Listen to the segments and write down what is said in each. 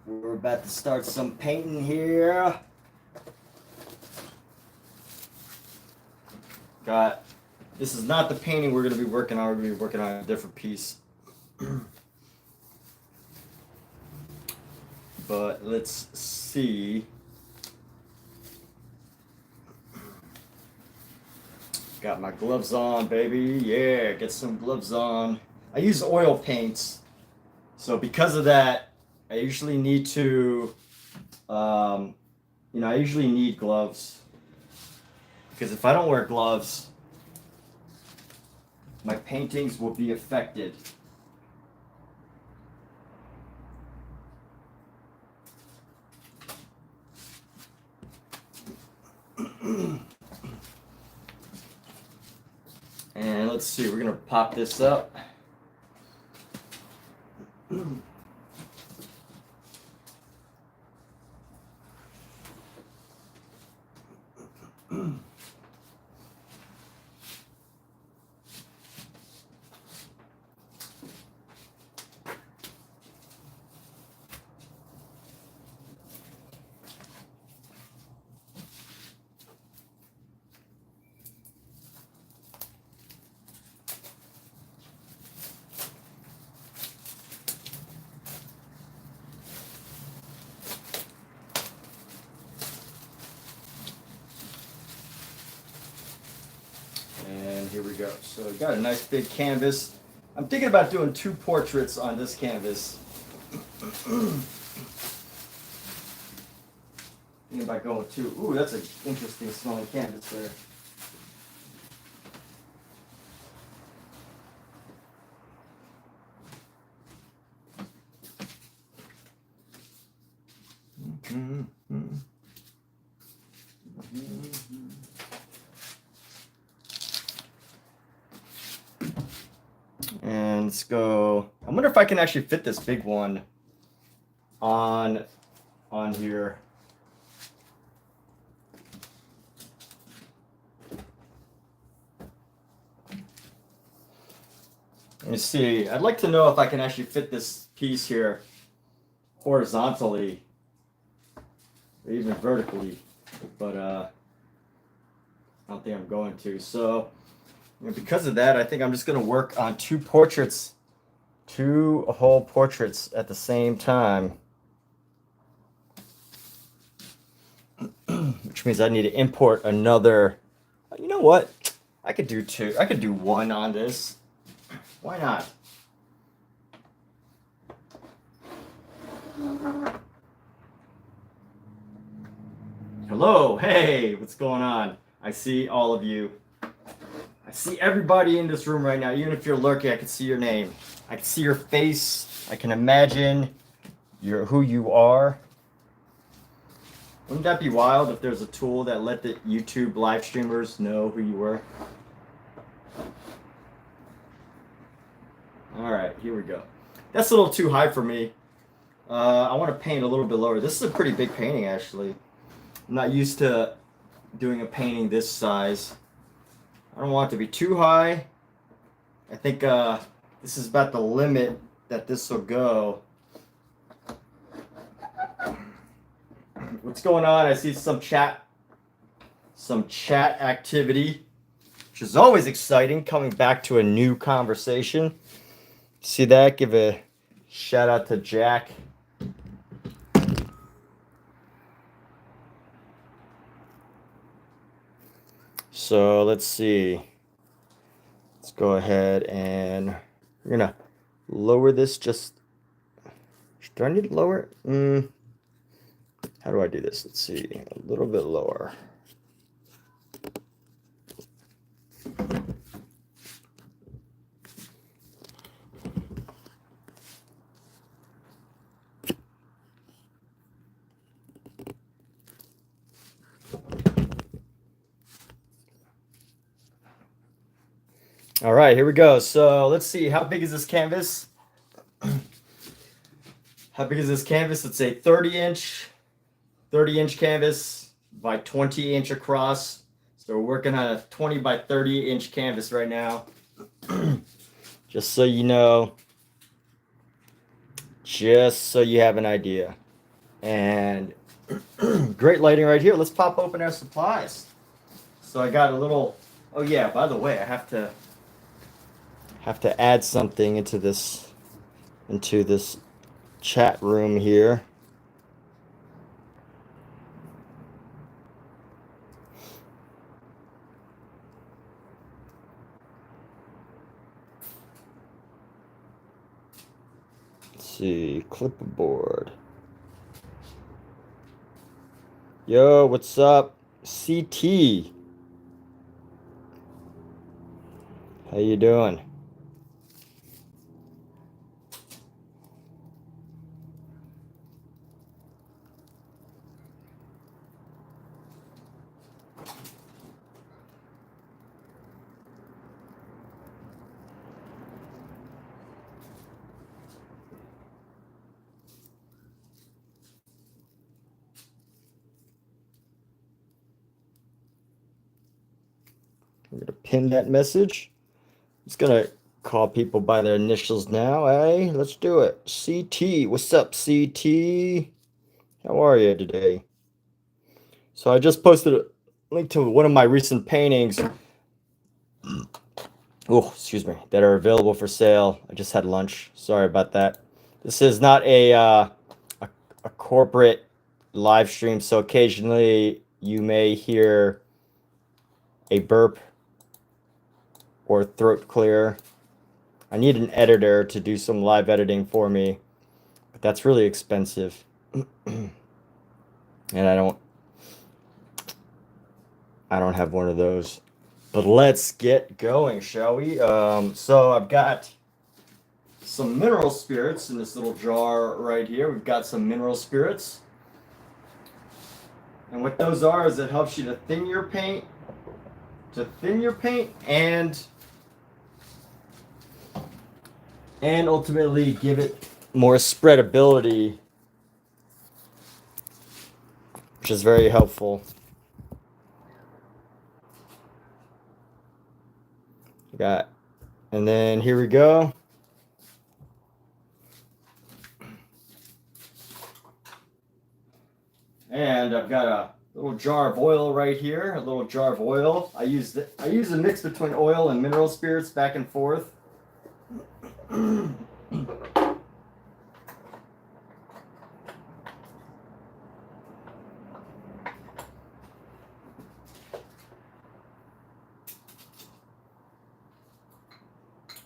We're about to start some painting here. This is not the painting we're going to be working on. We're going to be working on a different piece. But let's see. Got my gloves on, baby. Yeah, get some gloves on. I use oil paints. So because of that, I usually need to, I usually need gloves. Because if I don't wear gloves, my paintings will be affected. And let's see, we're going to pop this up. And here we go. So I got a nice big canvas. I'm thinking about doing 2 portraits on this canvas. Thinking about going 2. Ooh, that's an interesting smelling canvas there. And let's go. I wonder if I can actually fit this big one on here. Let me see. I'd like to know if I can actually fit this piece here horizontally or even vertically, but I don't think I'm going to. So because of that, I think I'm just going to work on 2 portraits, 2 whole portraits at the same time. Which means I need to import another. You know what? I could do 2. I could do 1 on this. Why not? Hello, hey, what's going on? I see all of you. I see everybody in this room right now. Even if you're lurking, I can see your name. I can see your face. I can imagine who you are. Wouldn't that be wild if there's a tool that let the YouTube live streamers know who you were? All right, here we go. That's a little too high for me. I want to paint a little bit lower. This is a pretty big painting, actually. I'm not used to doing a painting this size. I don't want it to be too high. I think this is about the limit that this will go. What's going on? I see some chat activity, which is always exciting, coming back to a new conversation. See that? Give a shout out to Jack. So let's see. Let's go ahead and we're gonna lower this. Do I need to lower it? How do I do this? Let's see. A little bit lower. All right, here we go. So let's see, how big is this canvas? How big is this canvas? It's a 30-inch canvas by 20-inch across. So we're working on a 20 by 30-inch canvas right now. Just so you know, just so you have an idea. And great lighting right here. Let's pop open our supplies. So I got a little, oh yeah, by the way, I have to add something into this chat room here. Let's see, clipboard. Yo, what's up? CT. How you doing? I'm gonna pin that message. I'm just gonna call people by their initials now. Hey, let's do it. CT, what's up, CT? How are you today? So I just posted a link to one of my recent paintings. Oh, excuse me, that are available for sale. I just had lunch. Sorry about that. This is not a corporate live stream, so occasionally you may hear a burp or throat clear. I need an editor to do some live editing for me, but that's really expensive. And I don't have one of those. But let's get going, shall we? So I've got some mineral spirits in this little jar right here. We've got some mineral spirits. And what those are is it helps you to thin your paint, and ultimately give it more spreadability, which is very helpful. And then here we go. And I've got a little jar of oil right here, a little jar of oil. I use a mix between oil and mineral spirits back and forth.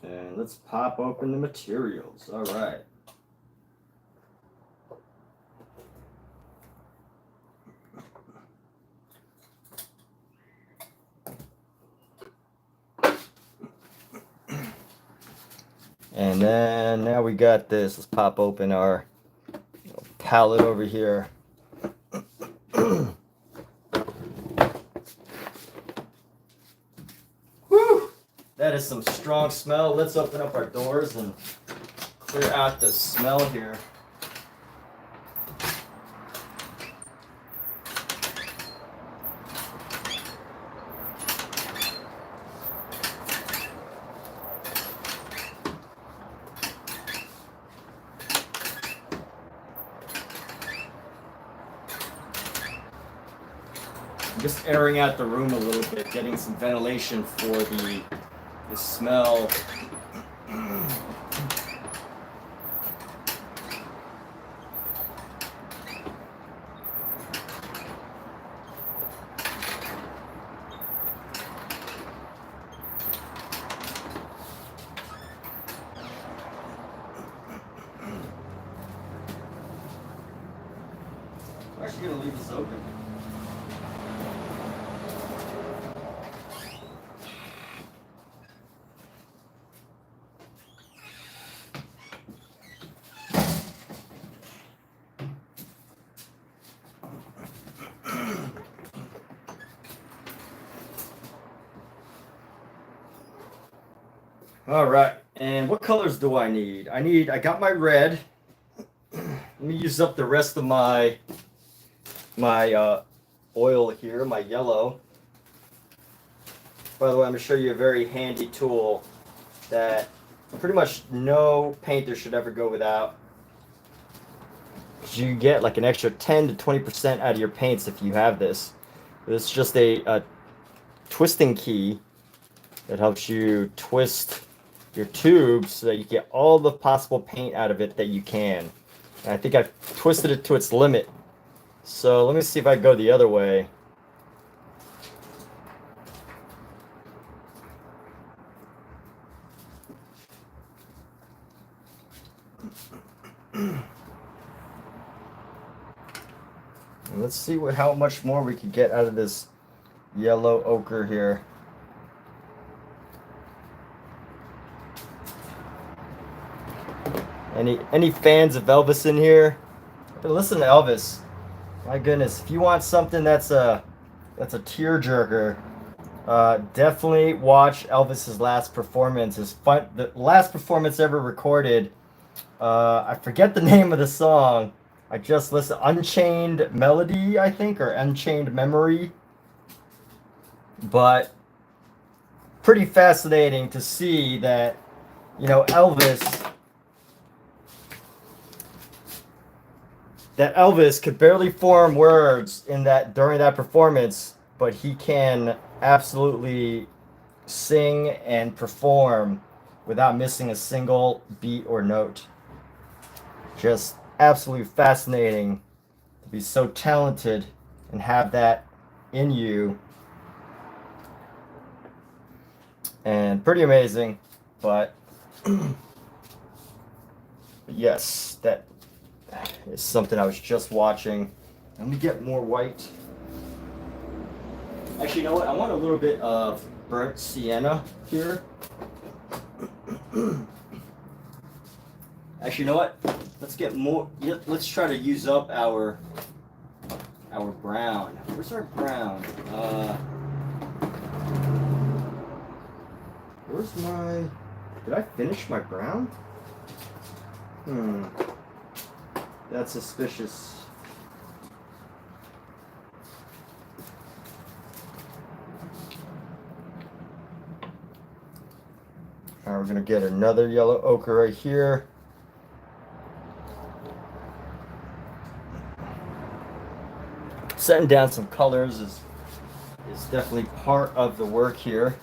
And let's pop open the materials. All right. And then now we got this. Let's pop open our palette over here. Whew! That is some strong smell. Let's open up our doors and clear out the smell here. Just airing out the room a little bit, getting some ventilation for the smell. I'm actually going to leave this open. All right, and what colors do I need? I got my red. Let me use up the rest of my oil here, my yellow. By the way, I'm going to show you a very handy tool that pretty much no painter should ever go without. helps you get like an extra 10 to 20% out of your paints if you have this. It's just a twisting key that helps you twist your tubes so that you get all the possible paint out of it that you can. And I think I've twisted it to its limit. So let me see if I go the other way. Let's see how much more we can get out of this yellow ochre here. Any fans of Elvis in here? Listen to Elvis. My goodness, if you want something that's a tearjerker, definitely watch Elvis's last performance. The last performance ever recorded. I forget the name of the song. I just listened. Unchained Melody, I think, or Unchained Memory. But pretty fascinating to see that, you know, Elvis could barely form words during that performance, but he can absolutely sing and perform without missing a single beat or note. Just absolutely fascinating to be so talented and have that in you. And pretty amazing, but yes, that is something I was just watching. Let me get more white. Actually, you know what? I want a little bit of burnt sienna here. Actually, you know what? Let's get more. Let's try to use up our brown. Where's our brown? Where's my? Did I finish my brown? That's suspicious. Now we're gonna get another yellow ochre right here. Setting down some colors is definitely part of the work here.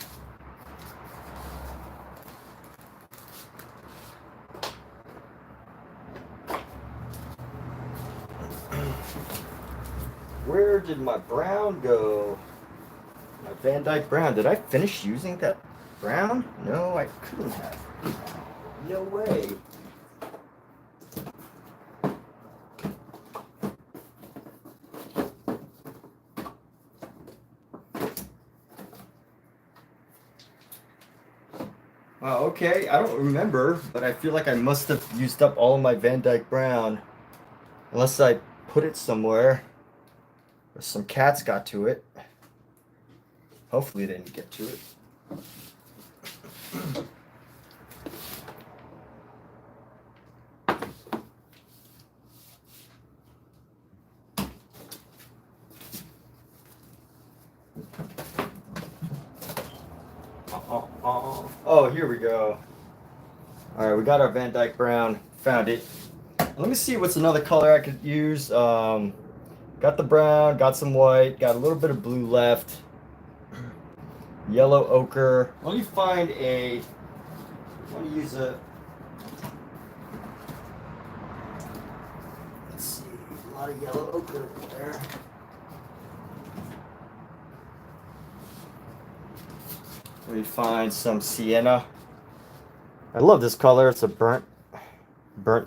Where did my brown go? My Van Dyke brown. Did I finish using that brown? No, I couldn't have. No way. Okay, I don't remember, but I feel like I must have used up all of my Van Dyke brown. Unless I put it somewhere. Or some cats got to it. Hopefully they didn't get to it. Oh, here we go. All right, we got our Van Dyke brown. Found it. Let me see what's another color I could use. Got the brown, got some white, got a little bit of blue left. Yellow ochre. Let me find I want to use a. Let's see, a lot of yellow ochre there. Let me find some sienna. I love this color. It's a burnt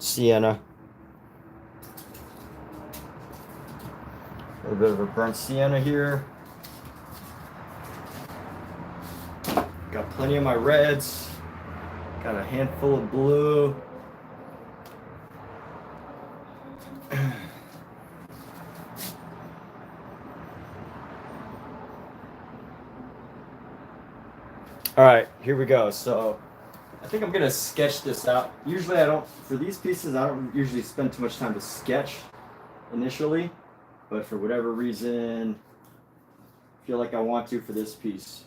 sienna. A little bit of a burnt sienna here. Got plenty of my reds. Got a handful of blue. All right, here we go. So I think I'm gonna sketch this out. Usually for these pieces, I don't usually spend too much time to sketch initially, but for whatever reason, I feel like I want to for this piece.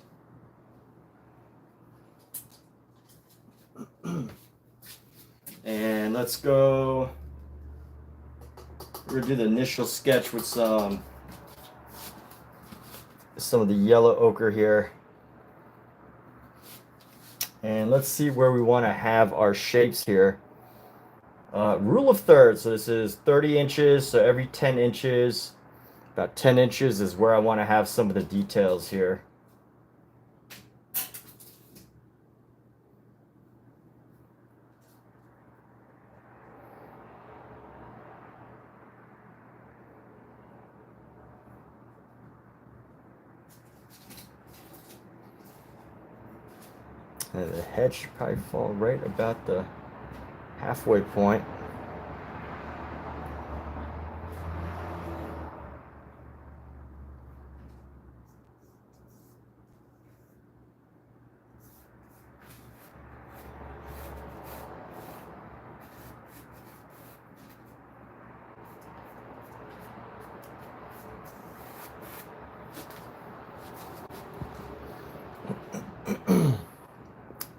And let's go. we're gonna do the initial sketch with some of the yellow ochre here. And let's see where we want to have our shapes here. Rule of thirds, so this is 30 inches, so every 10 inches, about 10 inches is where I want to have some of the details here. And the head should probably fall right about the halfway point.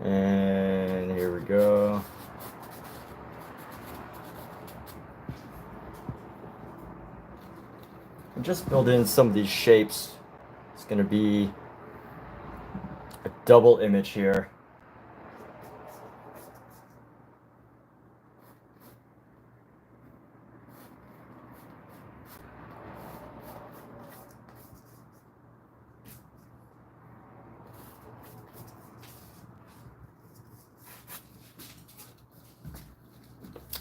And here we go. And just build in some of these shapes. It's going to be a double image here.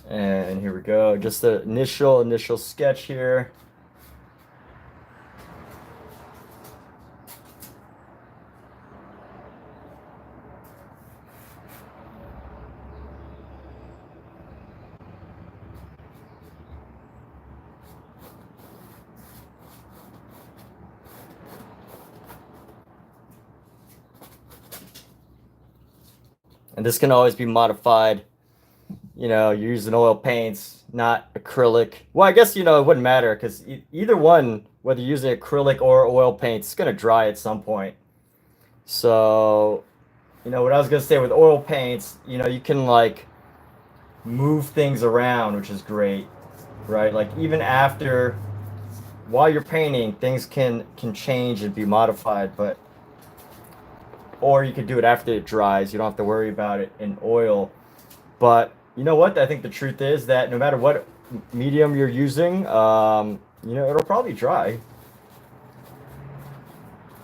And here we go, just the initial sketch here. And this can always be modified. You know, you're using oil paints, not acrylic. Well, I guess, you know, it wouldn't matter because either one, whether you're using acrylic or oil paints, it's going to dry at some point. So, you know, what I was going to say with oil paints, you know, you can like move things around, which is great, right? Like even after, while you're painting, things can change and be modified, but, or you could do it after it dries. You don't have to worry about it in oil. But you know what? I think the truth is that no matter what medium you're using, you know, it'll probably dry.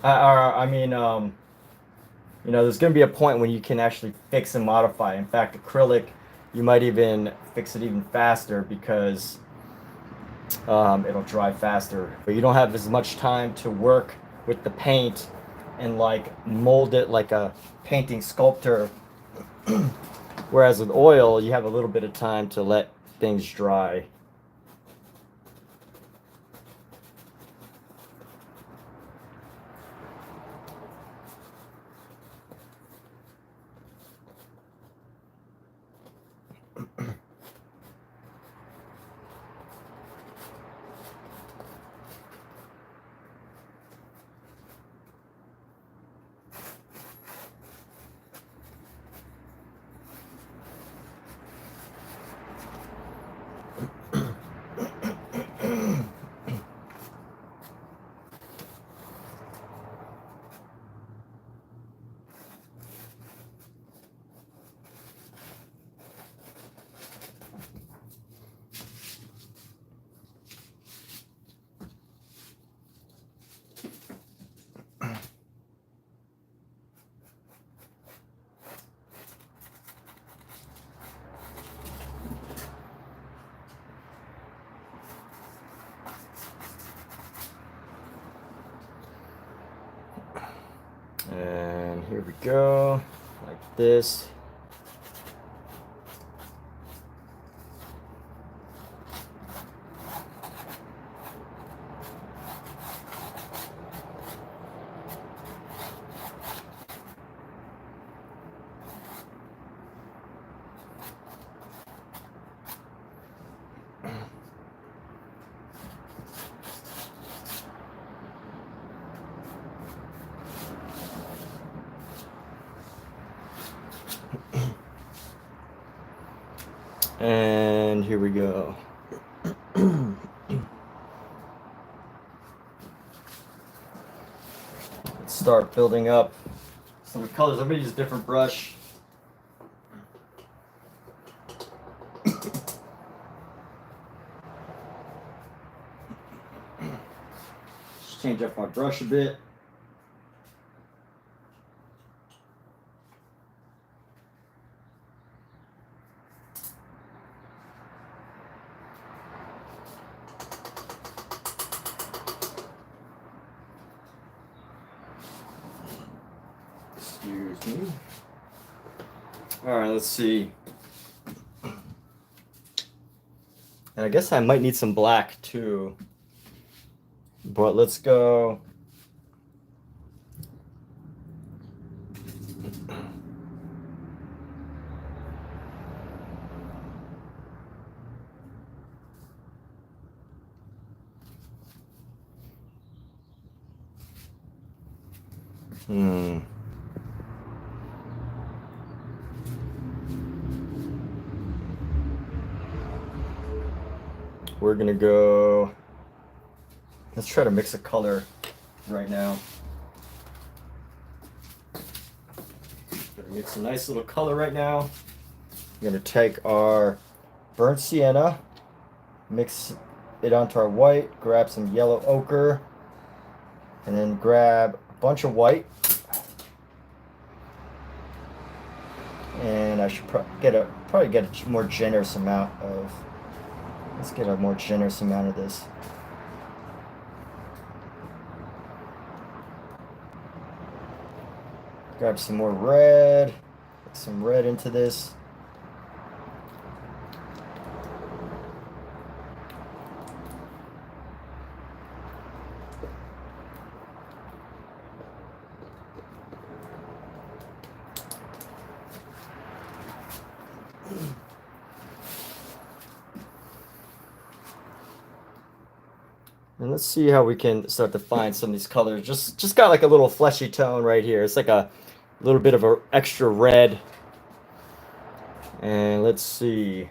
I mean, you know, there's going to be a point when you can actually fix and modify. In fact, acrylic, you might even fix it even faster because it'll dry faster. But you don't have as much time to work with the paint and like mold it like a painting sculptor. Whereas with oil, you have a little bit of time to let things dry. And here we go, like this. And here we go. start building up some colors. I'm going to use a different brush. Just change up my brush a bit. Excuse me. All right, let's see. And I guess I might need some black too. But let's go. We're gonna go, let's try to mix a color right now. Gonna mix a nice little color right now. We're gonna take our burnt sienna, mix it onto our white, grab some yellow ochre, and then grab a bunch of white. And I should probably get a more generous amount of, let's get a more generous amount of this. Grab some more red, put some red into this. And let's see how we can start to find some of these colors. Just got like a little fleshy tone right here. It's like a little bit of an extra red. And let's see.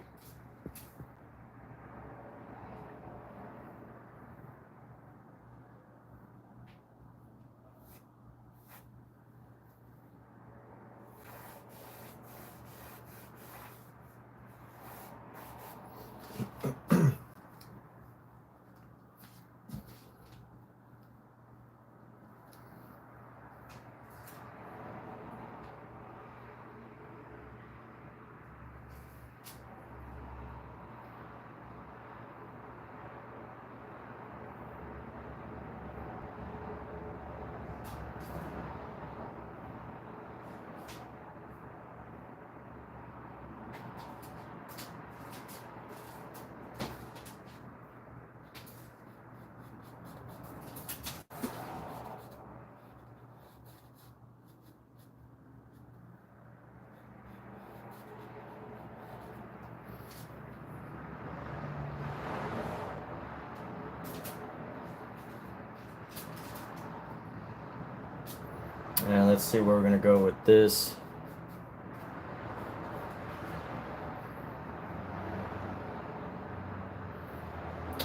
And let's see where we're gonna go with this.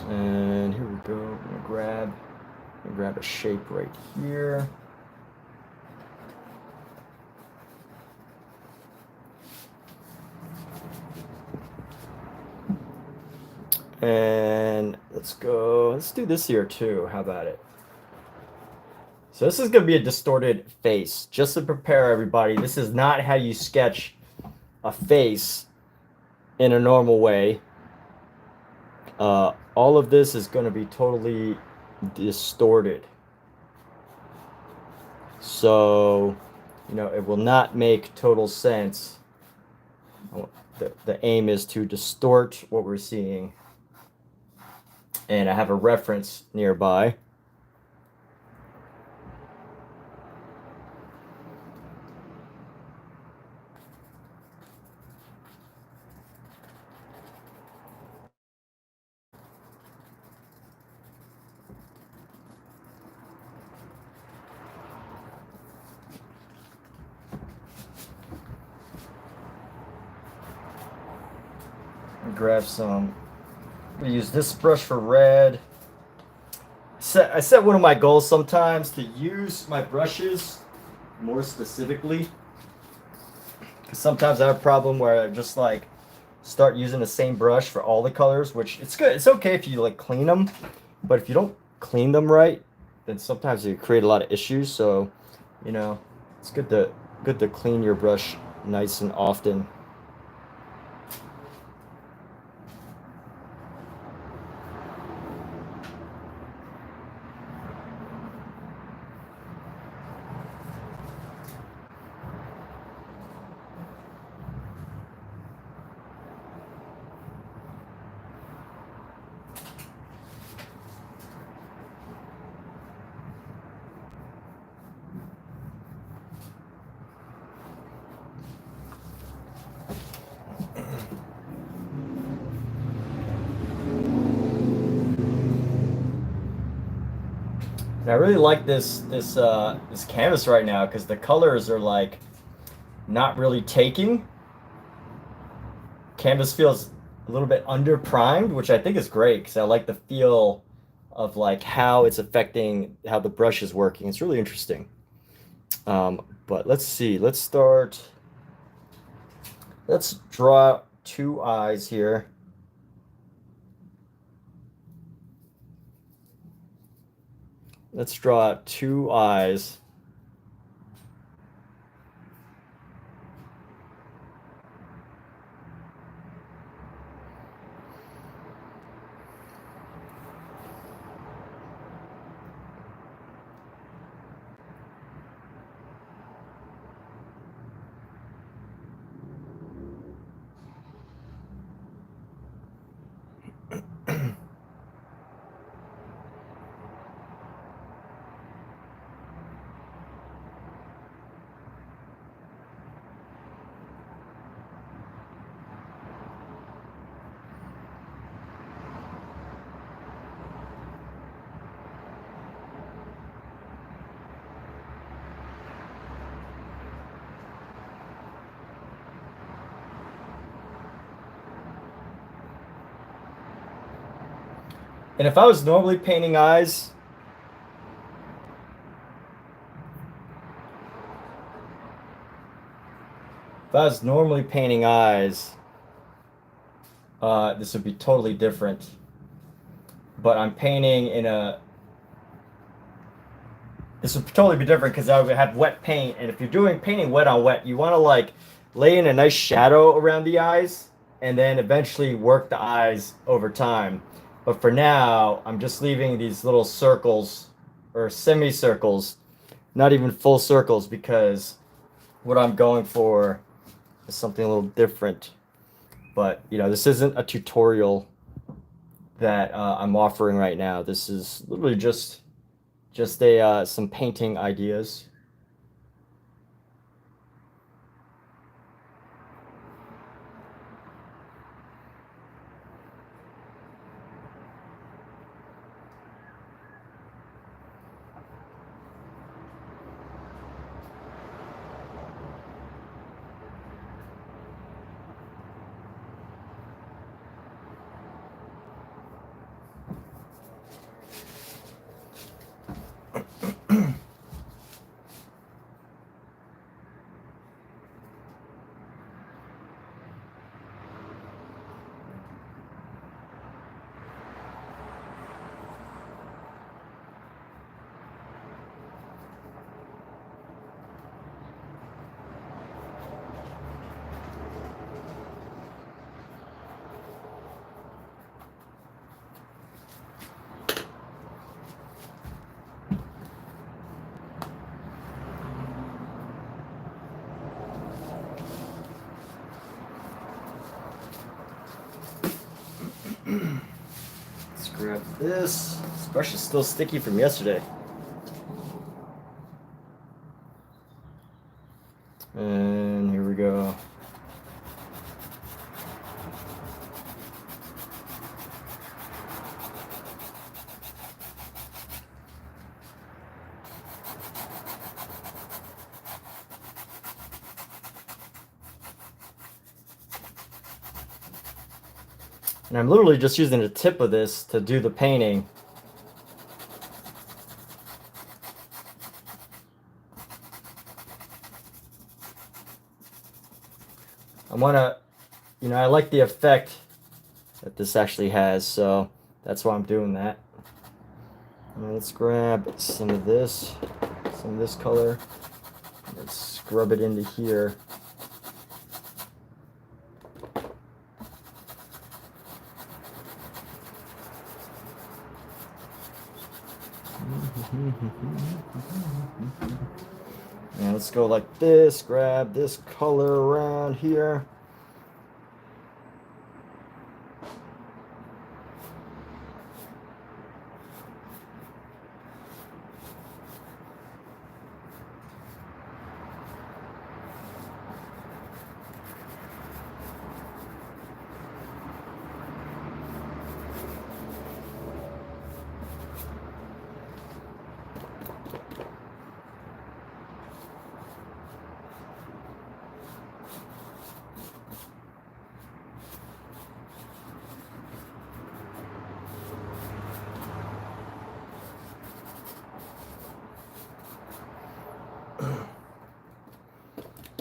And here we go. I'm gonna grab a shape right here. And let's do this here too. How about it? So this is going to be a distorted face. Just to prepare everybody, this is not how you sketch a face in a normal way. All of this is going to be totally distorted. So, you know, it will not make total sense. The aim is to distort what we're seeing. And I have a reference nearby. Grab some, we use this brush for red. I set one of my goals sometimes to use my brushes more specifically. Because sometimes I have a problem where I just like start using the same brush for all the colors, which it's good. It's okay if you like clean them, but if you don't clean them right, then sometimes you create a lot of issues. So, you know, it's good to clean your brush nice and often. And I really like this canvas right now because the colors are like not really taking. Canvas feels a little bit under primed, which I think is great because I like the feel of like how it's affecting how the brush is working. It's really interesting. But let's see. Let's draw two eyes here. Let's draw two eyes. And if I was normally painting eyes, this would be totally different. But I'm painting in a... This would totally be different because I would have wet paint. And if you're doing painting wet on wet, you want to like lay in a nice shadow around the eyes and then eventually work the eyes over time. But for now, I'm just leaving these little circles or semicircles, not even full circles, because what I'm going for is something a little different. But, you know, this isn't a tutorial that I'm offering right now. This is literally just some painting ideas. Let's grab this. This brush is still sticky from yesterday. And here we go. And I'm literally just using the tip of this to do the painting. I want to, you know, I like the effect that this actually has, so that's why I'm doing that. Let's grab some of this color. Let's scrub it into here. And let's go like this, grab this color around here.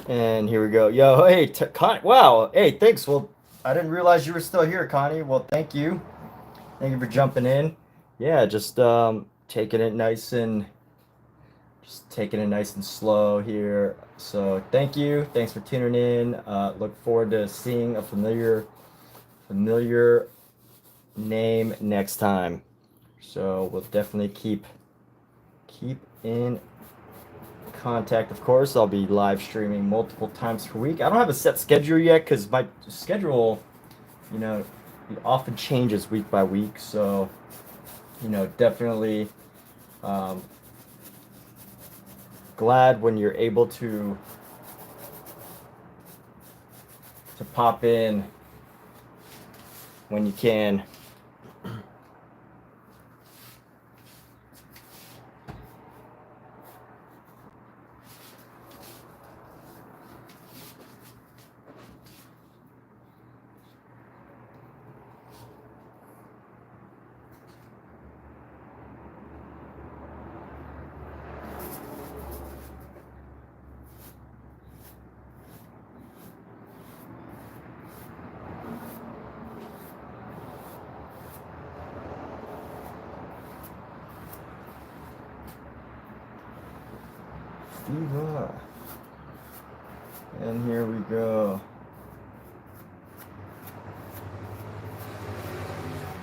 And here we go. Yo, hey, Connie. Wow. Hey, thanks. Well, I didn't realize you were still here, Connie. Well, thank you. Thank you for jumping in. Yeah, just taking it nice and slow here. So thank you. Thanks for tuning in. Look forward to seeing a familiar name next time. So we'll definitely keep in contact. Of course, I'll be live streaming multiple times per week. I don't have a set schedule yet because my schedule, you know, it often changes week by week. So, you know, definitely glad when you're able to pop in when you can. And here we go.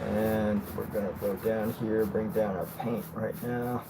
And we're gonna go down here, bring down our paint right now.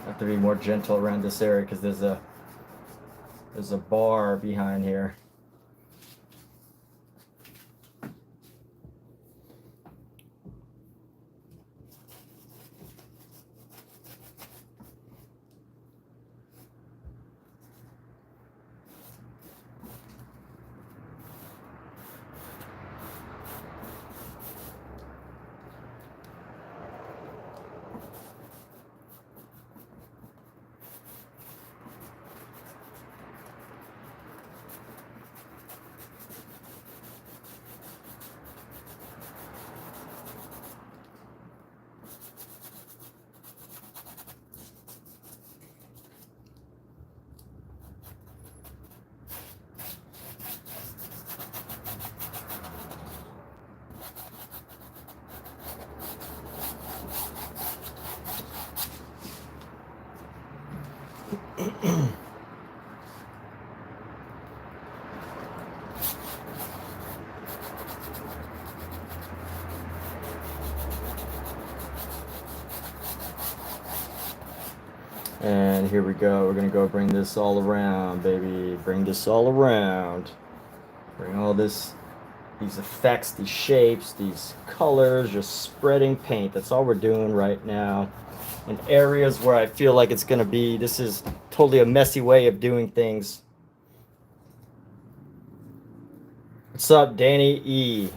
Have to be more gentle around this area because there's a bar behind here. And here we go. We're gonna go bring this all around, baby. Bring this all around. Bring all this, these effects, these shapes, these colors, just spreading paint. That's all we're doing right now. In areas where I feel like it's gonna be, this is totally a messy way of doing things. What's up, Danny E?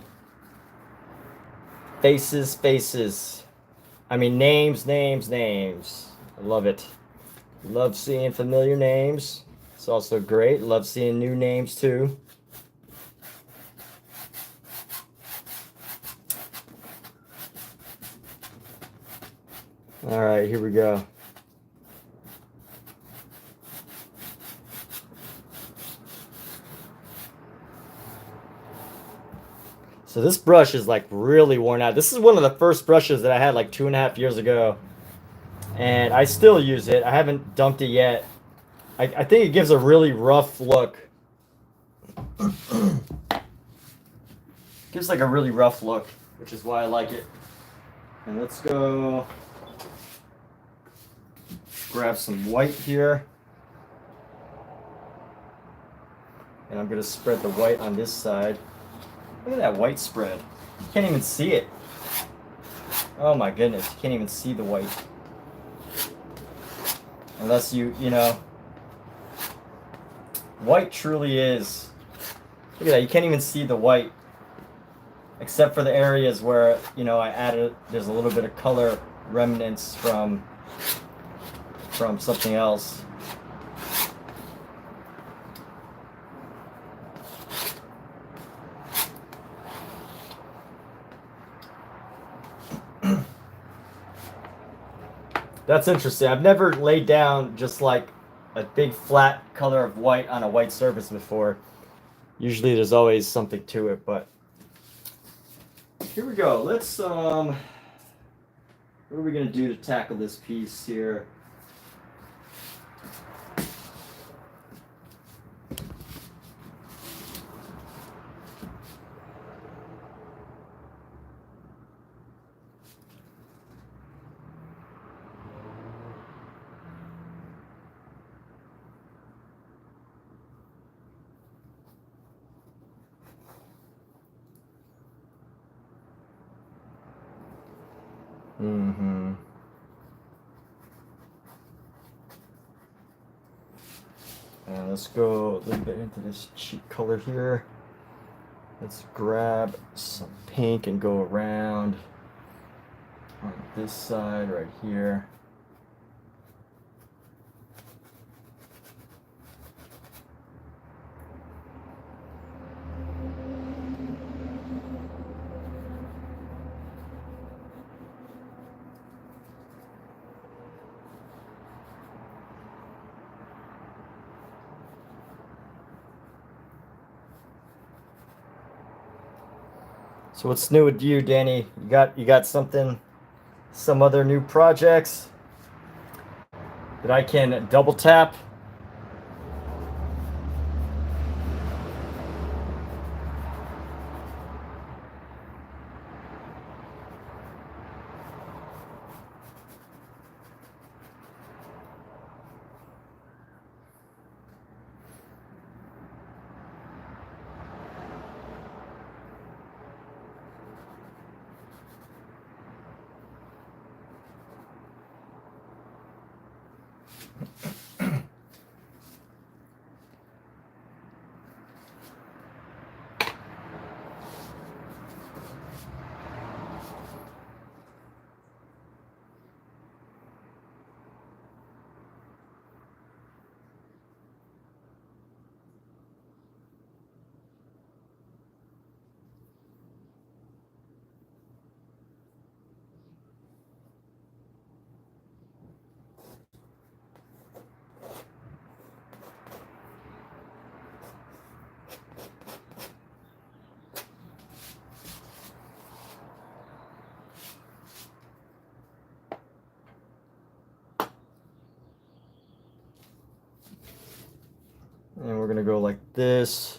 Faces, faces. I mean, names, names, names. I love it. Love seeing familiar names. It's also great. Love seeing new names too. All right, here we go. So this brush is like really worn out. This is one of the first brushes that I had like 2.5 years ago. And I still use it. I haven't dumped it yet. I think it gives a really rough look. Gives like a really rough look, which is why I like it. And let's go grab some white here. And I'm going to spread the white on this side. Look at that white spread. You can't even see it. Oh my goodness, you can't even see the white. Unless you know, white truly is. Look at that, you can't even see the white. Except for the areas where, you know, I added, there's a little bit of color remnants from something else. That's interesting. I've never laid down just like a big flat color of white on a white surface before. Usually there's always something to it, but here we go. Let's what are we gonna do to tackle this piece here? Mm-hmm. And let's go a little bit into this cheek color here. Let's grab some pink and go around on this side right here. So what's new with you, Danny? You got something, some other new projects that I can double tap? And we're gonna go like this.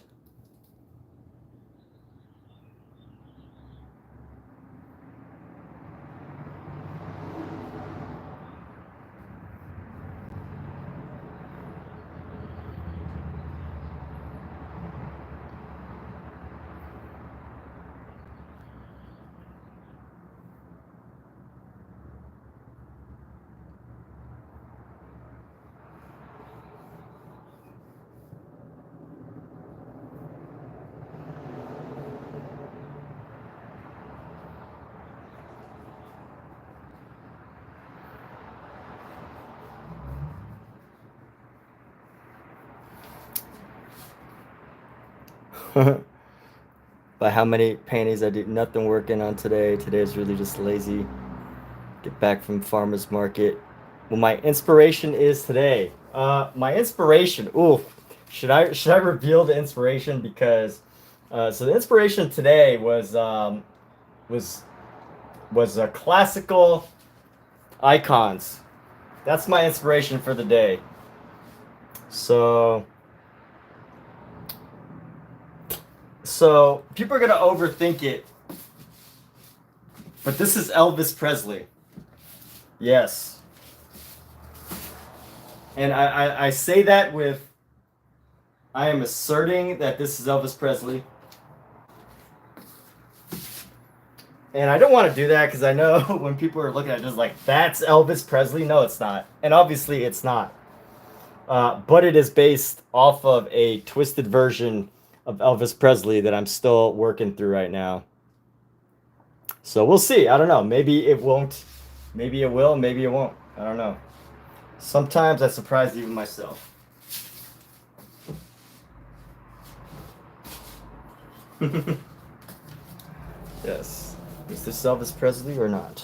By how many paintings I do. Nothing working on today. Today is really just lazy. Get back from farmer's market. Well, my inspiration is today. My inspiration. Ooh, should I reveal the inspiration? Because so the inspiration today was classical icons. That's my inspiration for the day. So people are gonna overthink it, but this is Elvis Presley. Yes. And I say that with, I am asserting that this is Elvis Presley. And I don't want to do that because I know when people are looking at it just like, that's Elvis Presley. No, it's not. And obviously it's not. But it is based off of a twisted version of Elvis Presley that I'm still working through right now. So we'll see. I don't know. Maybe it won't. Maybe it will. Maybe it won't. I don't know. Sometimes I surprise even myself. Yes. Is this Elvis Presley or not?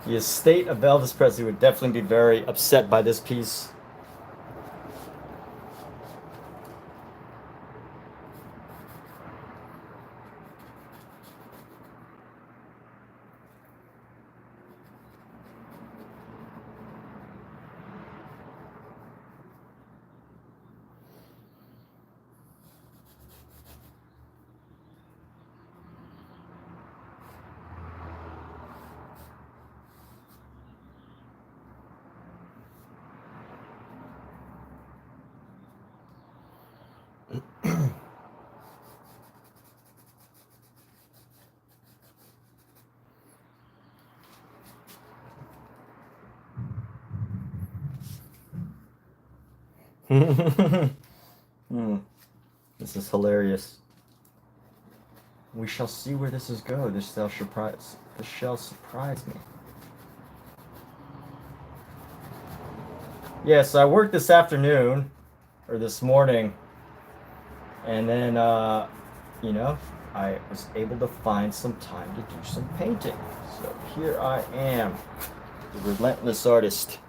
The estate of Elvis Presley would definitely be very upset by this piece. This is hilarious. We shall see where this is go. This shall surprise me. Yes, I worked this afternoon or this morning, and then you know, I was able to find some time to do some painting. So here I am, the relentless artist,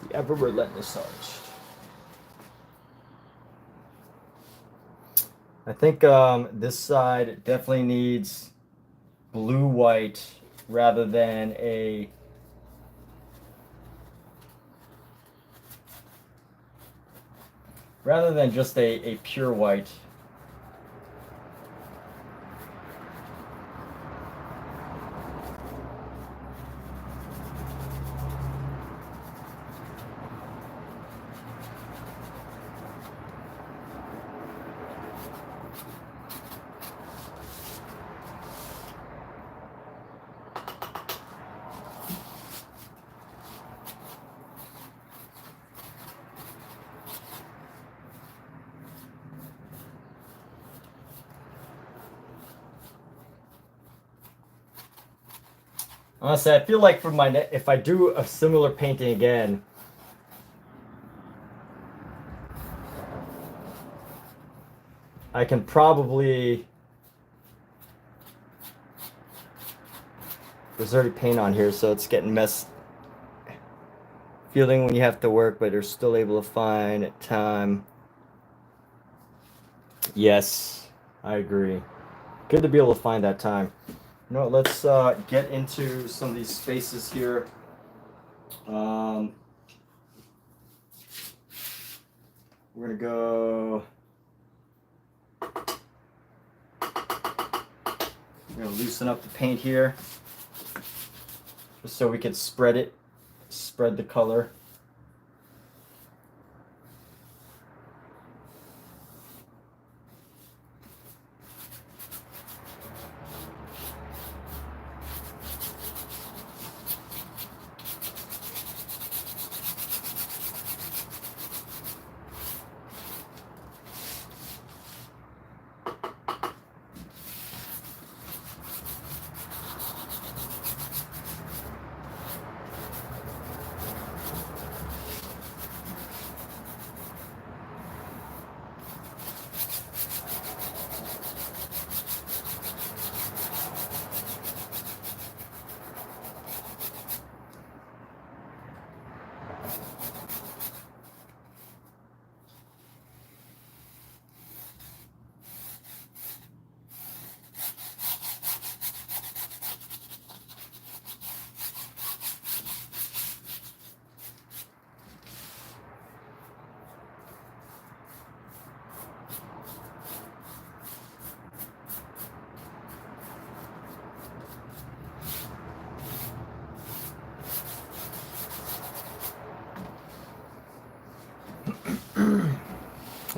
the ever relentless artist. I think this side definitely needs blue-white rather than a just a pure white. Honestly, I feel like for if I do a similar painting again, I can probably, there's already paint on here, so it's getting messy. Feeling when you have to work, but you're still able to find time. Yes, I agree. Good to be able to find that time. You know, let's get into some of these spaces here. We're gonna go. We're gonna loosen up the paint here, just so we can spread the color.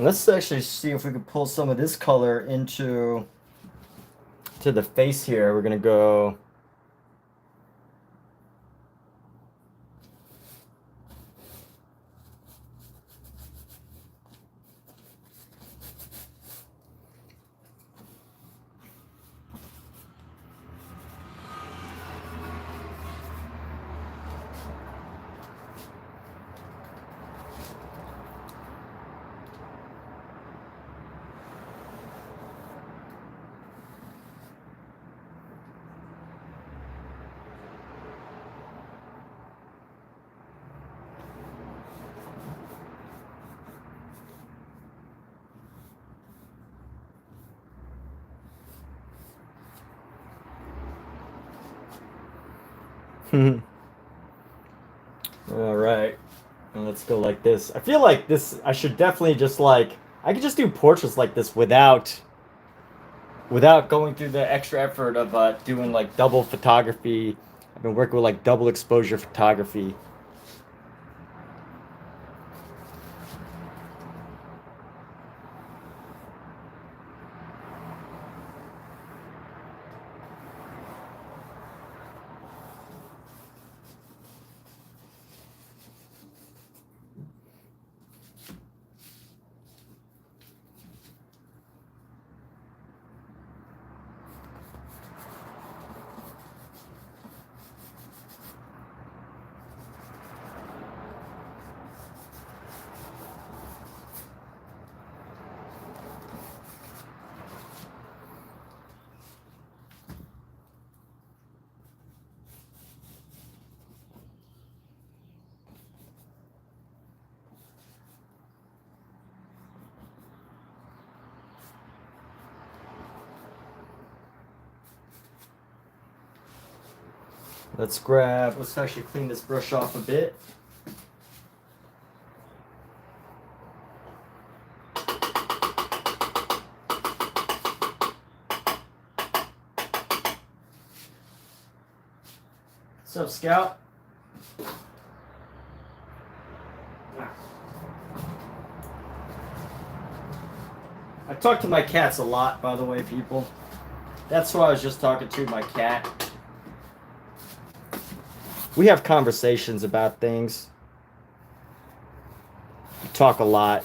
Let's actually see if we can pull some of this color into the face here. We're gonna go all right, and let's go like this. I feel like this, I should definitely just like, I could just do portraits like this without going through the extra effort of doing like double photography. I've been working with like double exposure photography. Let's actually clean this brush off a bit. What's up, Scout? I talk to my cats a lot, by the way, people. That's why I was just talking to my cat. We have conversations about things. We talk a lot.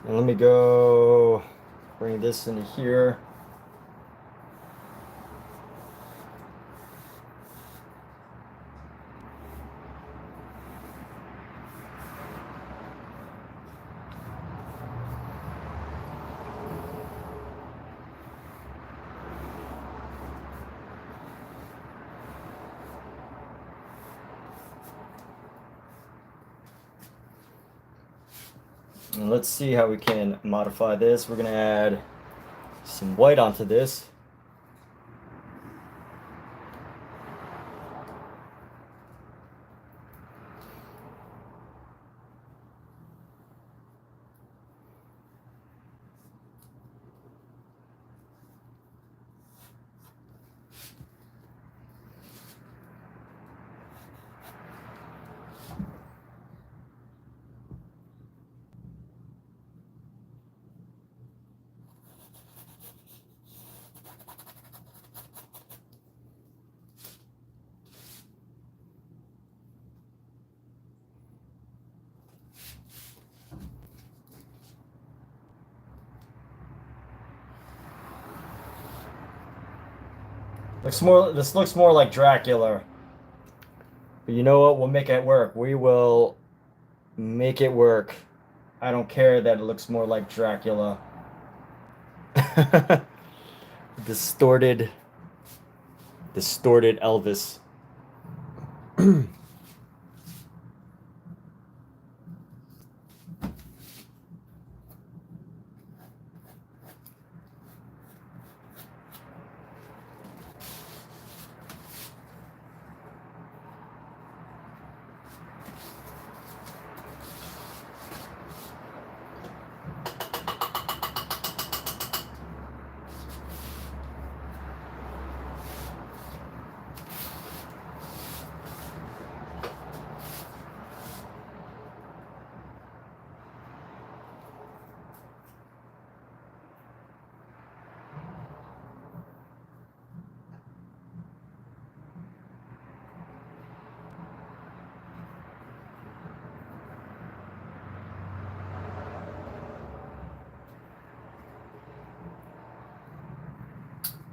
And let me go bring this into here. And let's see how we can modify this. We're going to add some white onto this. This looks more like Dracula. But you know what? We'll make it work. We will make it work. I don't care that it looks more like Dracula. Distorted Elvis.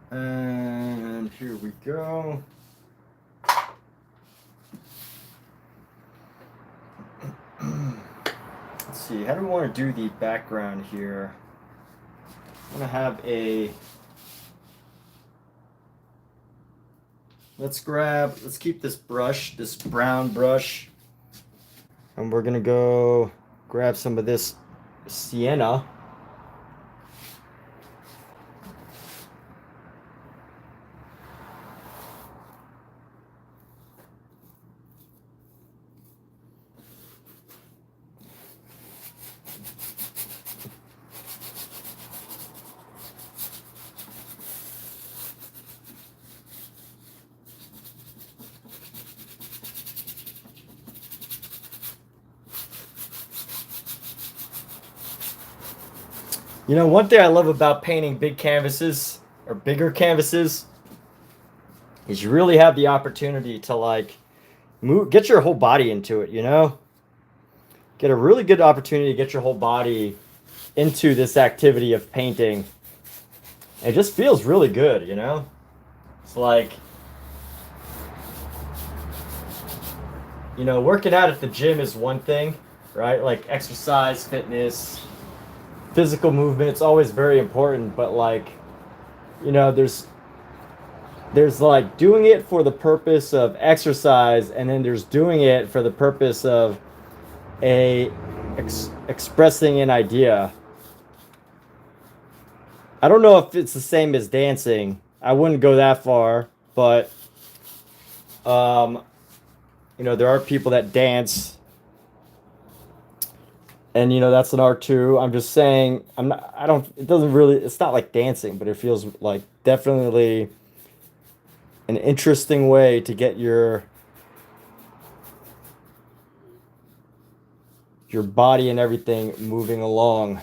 And here we go. Let's see, how do we want to do the background here? I'm going to have a... Let's keep this brush, this brown brush. And we're going to go grab some of this sienna. You know, one thing I love about painting big canvases or bigger canvases is you really have the opportunity to like get your whole body into it, you know? Get a really good opportunity to get your whole body into this activity of painting. It just feels really good, you know? It's like, you know, working out at the gym is one thing, right? Like exercise, fitness, physical movement, it's always very important, but like, you know, there's like doing it for the purpose of exercise, and then there's doing it for the purpose of expressing an idea. I don't know if it's the same as dancing. I wouldn't go that far, but you know, there are people that dance. And, you know, that's an art too. I'm just saying, it's not like dancing, but it feels like definitely an interesting way to get your body and everything moving along.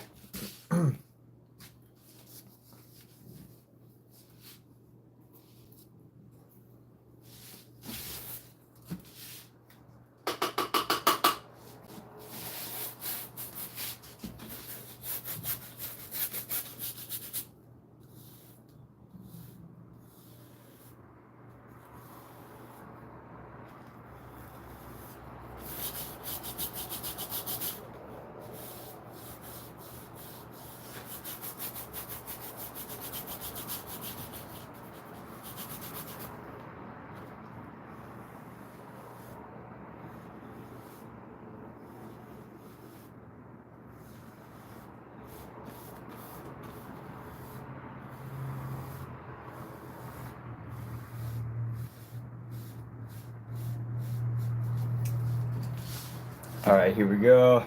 All right, here we go.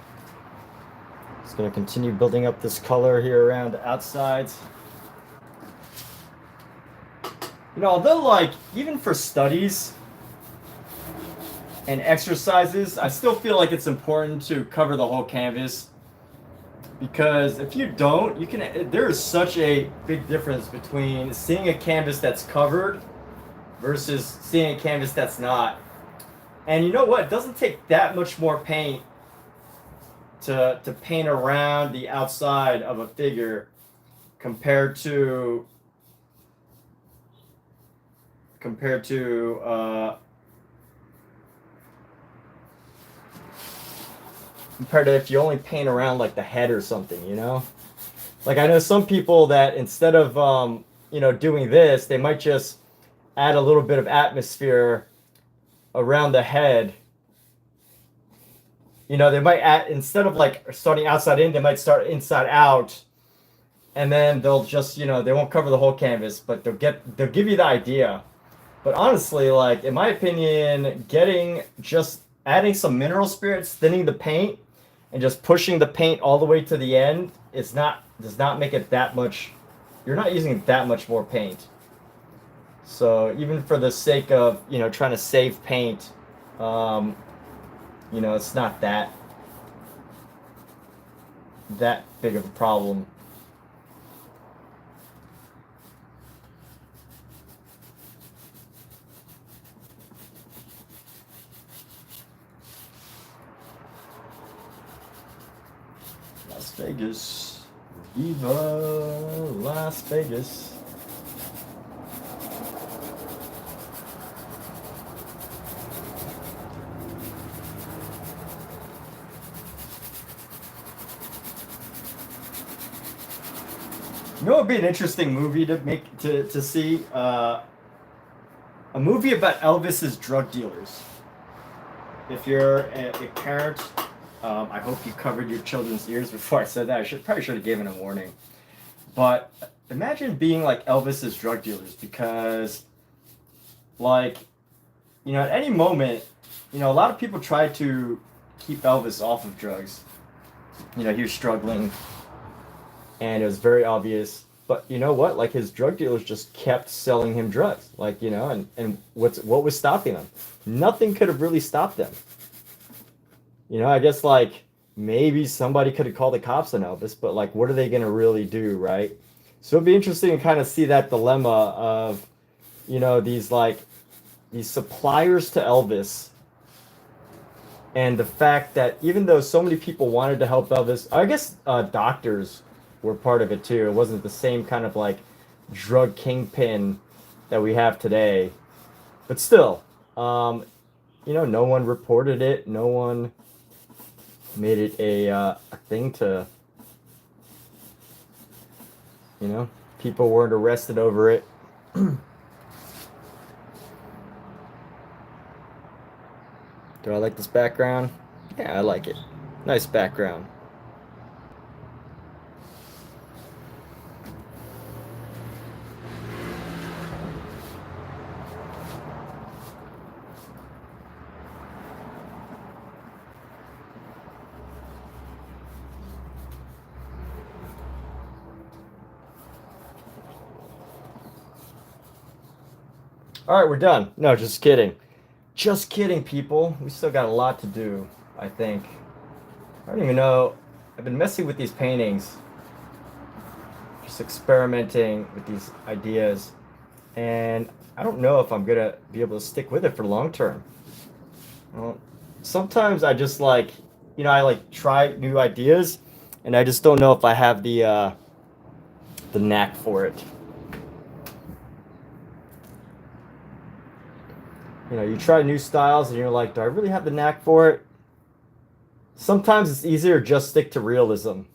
Just gonna continue building up this color here around the outsides. You know, although like even for studies and exercises, I still feel like it's important to cover the whole canvas, because if you don't, there is such a big difference between seeing a canvas that's covered versus seeing a canvas that's not. And you know what? It doesn't take that much more paint to paint around the outside of a figure compared to compared to if you only paint around like the head or something, you know? Like I know some people that instead of you know, doing this, they might just add a little bit of atmosphere around the head. You know, they might add, instead of like starting outside in, they might start inside out, and then they'll just, you know, they won't cover the whole canvas, but they'll give you the idea. But honestly, like in my opinion, just adding some mineral spirits, thinning the paint, and just pushing the paint all the way to the end does not make it that much. You're not using that much more paint. So even for the sake of, you know, trying to save paint, you know, it's not that big of a problem. Las Vegas. Viva Las Vegas. You know, it'd be an interesting movie to see a movie about Elvis's drug dealers. If you're a parent, I hope you covered your children's ears before I said that. Probably should have given a warning. But imagine being like Elvis's drug dealers, because, like, you know, at any moment, you know, a lot of people try to keep Elvis off of drugs. You know, he was struggling, and it was very obvious. But you know what? Like, his drug dealers just kept selling him drugs. Like, you know, and what was stopping them? Nothing could have really stopped them. You know, I guess, like, maybe somebody could have called the cops on Elvis, but, like, what are they going to really do, right? So it'd be interesting to kind of see that dilemma of, you know, these suppliers to Elvis, and the fact that even though so many people wanted to help Elvis, I guess doctors were part of it too. It wasn't the same kind of, like, drug kingpin that we have today. But still, you know, no one reported it. No one made it a thing to, you know, people weren't arrested over it. Do I like this background? Yeah, I like it. Nice background. All right, we're done. No, just kidding. Just kidding, people. We still got a lot to do, I think. I don't even know. I've been messing with these paintings, just experimenting with these ideas, and I don't know if I'm going to be able to stick with it for long term. Well, sometimes I just, like, you know, I like try new ideas, and I just don't know if I have the knack for it. You know, you try new styles and you're like, do I really have the knack for it? Sometimes it's easier to just stick to realism. And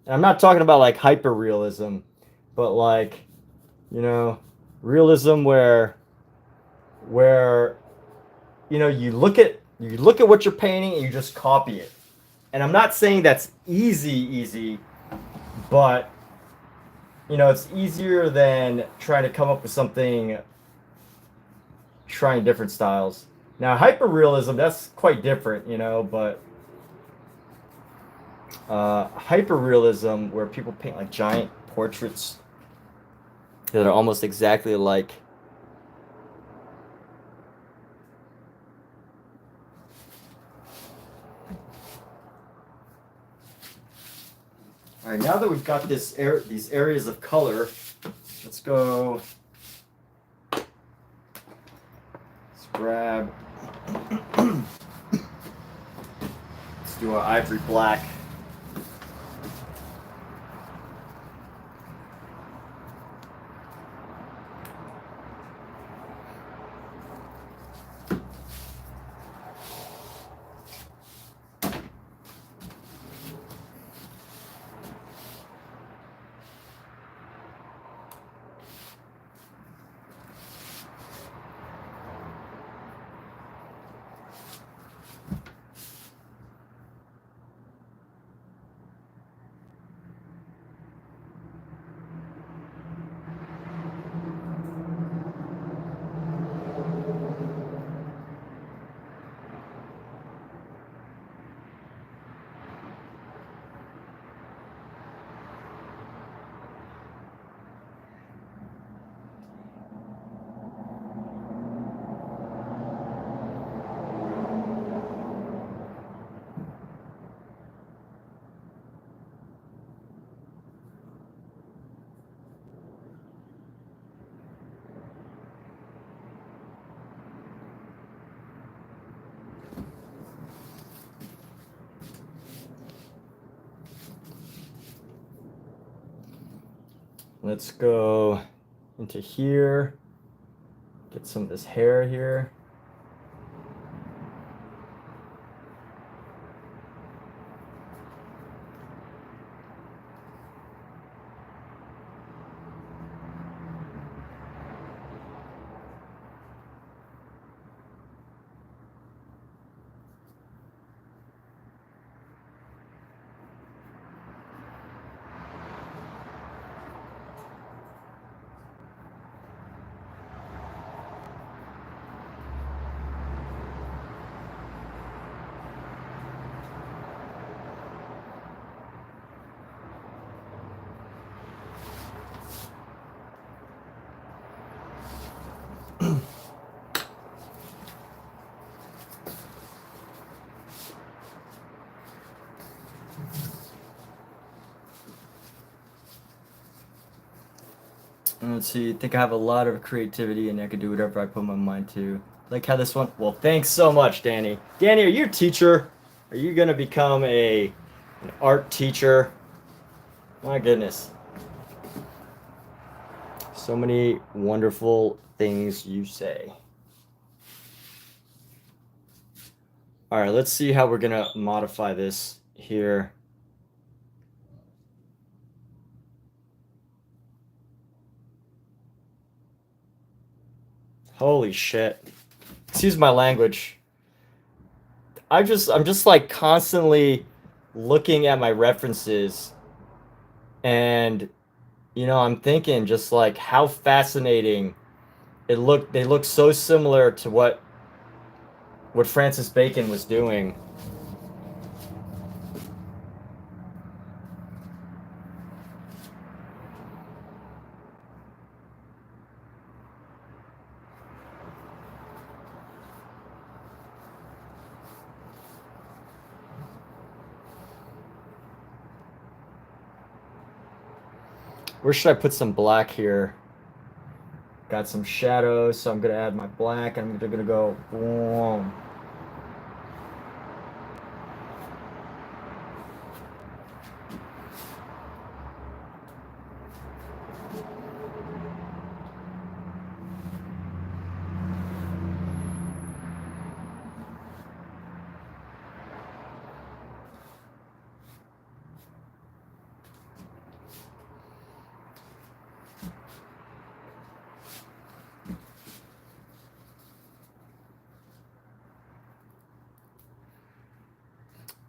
I'm not talking about like hyper realism, but like, you know, realism where you know, you look at what you're painting and you just copy it. And I'm not saying that's easy, but you know, it's easier than trying to come up with something, trying different styles. Now, hyperrealism, that's quite different, you know, but hyperrealism, where people paint like giant portraits that are almost exactly like all right, now that we've got these areas of color, let's go. Grab. Let's do our ivory black. Let's go into here. Get some of this hair here. Let's see, I think I have a lot of creativity and I can do whatever I put my mind to. Like how this one, well, thanks so much, Danny. Danny, are you a teacher? Are you gonna become an art teacher? My goodness. So many wonderful things you say. All right, let's see how we're gonna modify this here. Holy shit. Excuse my language. I'm just like constantly looking at my references and I'm thinking just like how fascinating they look so similar to what Francis Bacon was doing. Where should I put some black here? Got some shadows, so I'm gonna add my black and I'm gonna go boom.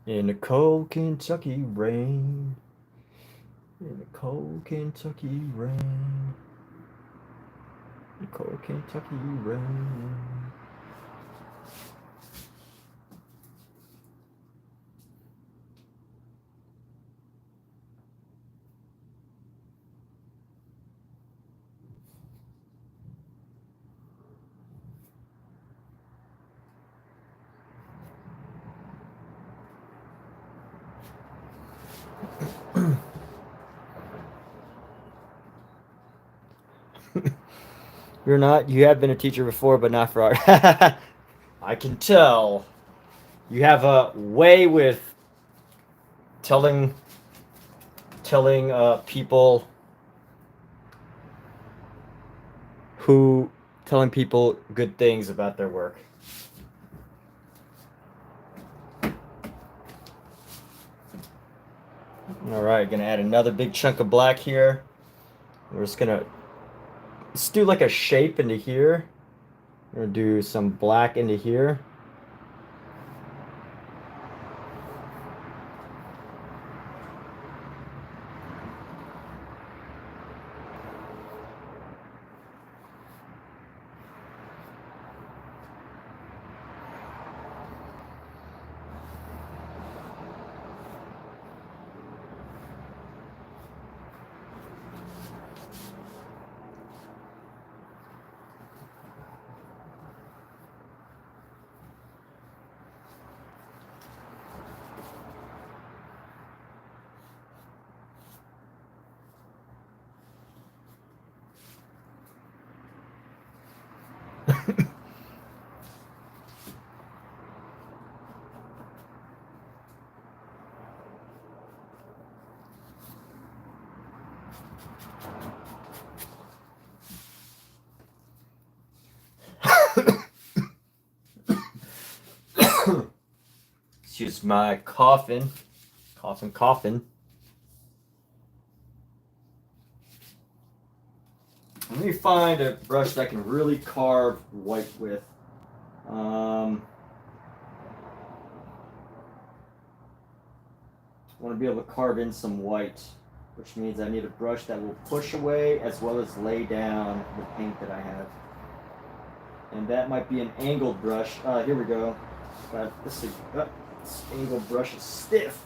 In the cold Kentucky rain. In the cold Kentucky rain. In the cold Kentucky rain. You have been a teacher before, but not for art. I can tell. You have a way with telling people good things about their work. All right, gonna add another big chunk of black here. We're just gonna let's do like a shape into here. We're gonna do some black into here. use my coffin. Coffin. Let me find a brush that can really carve white with. I want to be able to carve in some white, which means I need a brush that will push away as well as lay down the paint that I have. And that might be an angled brush. Here we go. This angled brush is stiff.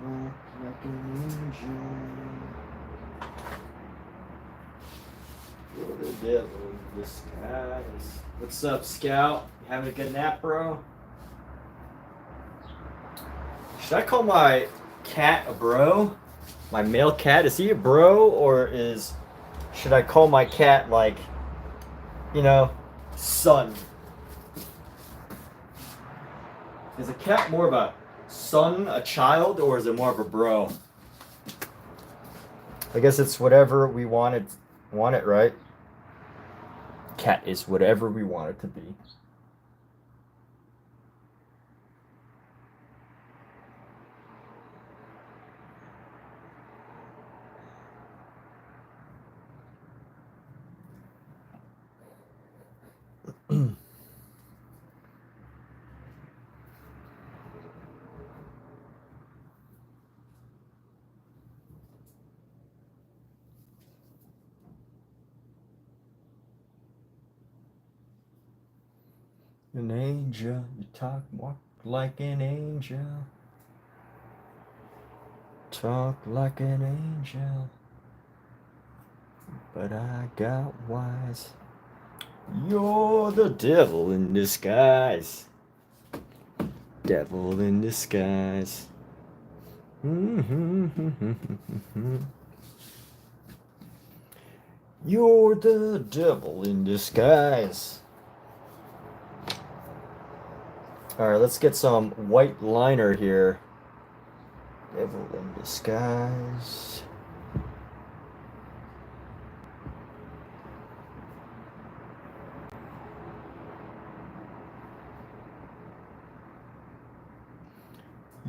Like an angel. You're the devil in disguise. What's up, Scout? You having a good nap, bro? Should I call my cat a bro? My male cat? Is he a bro, or should I call my cat, like, you know, son? Is a cat more of a son, a child, or is it more of a bro? I guess it's whatever we want it, right? Cat is whatever we want it to be. An angel, you walk like an angel. Talk like an angel. But I got wise. You're the devil in disguise. Devil in disguise. You're the devil in disguise. Alright, let's get some white liner here. Devil in disguise.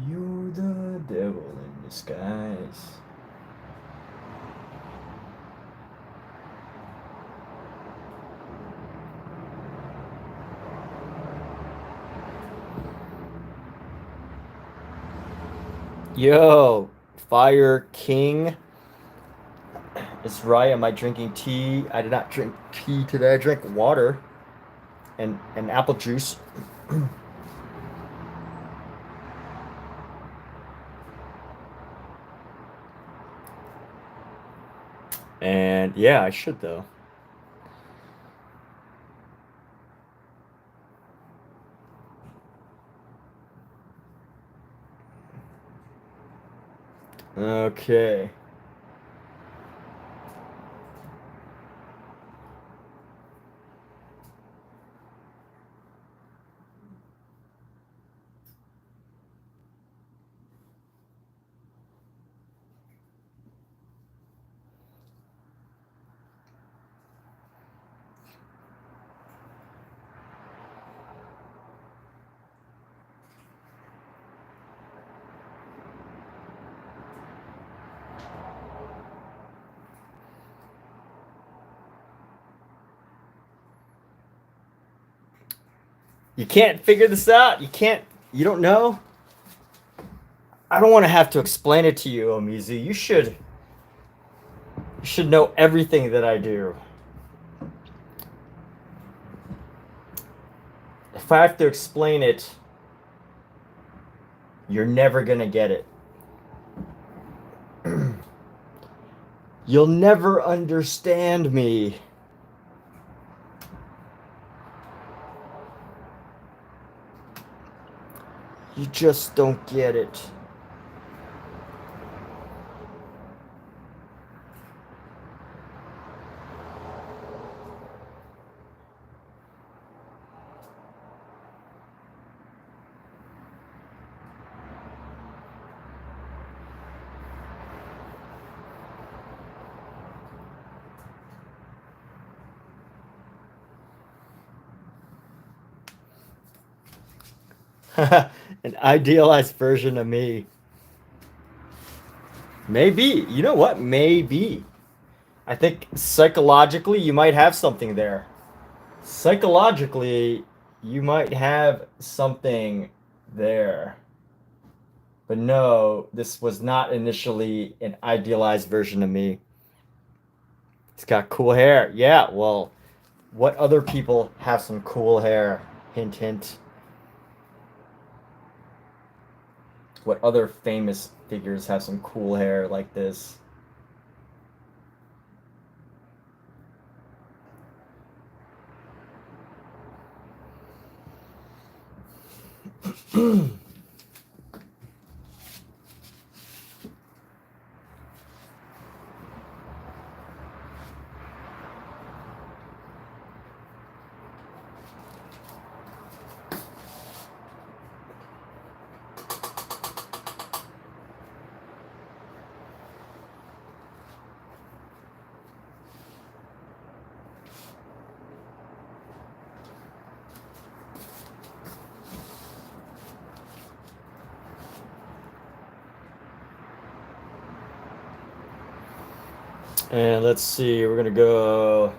You're the devil in disguise. Yo, Fire King. It's right. Am I drinking tea? I did not drink tea today. I drank water and apple juice. And yeah, I should though. Okay. You can't figure this out? You don't know? I don't want to have to explain it to you, Omizu. You should know everything that I do. If I have to explain it, you're never gonna get it. You'll never understand me. You just don't get it. An idealized version of me. Maybe. You know what? Maybe. I think psychologically you might have something there. Psychologically, you might have something there. But no, this was not initially an idealized version of me. He's got cool hair. Yeah, well, what other people have some cool hair? Hint, hint. What other famous figures have some cool hair like this? And let's see, we're gonna go.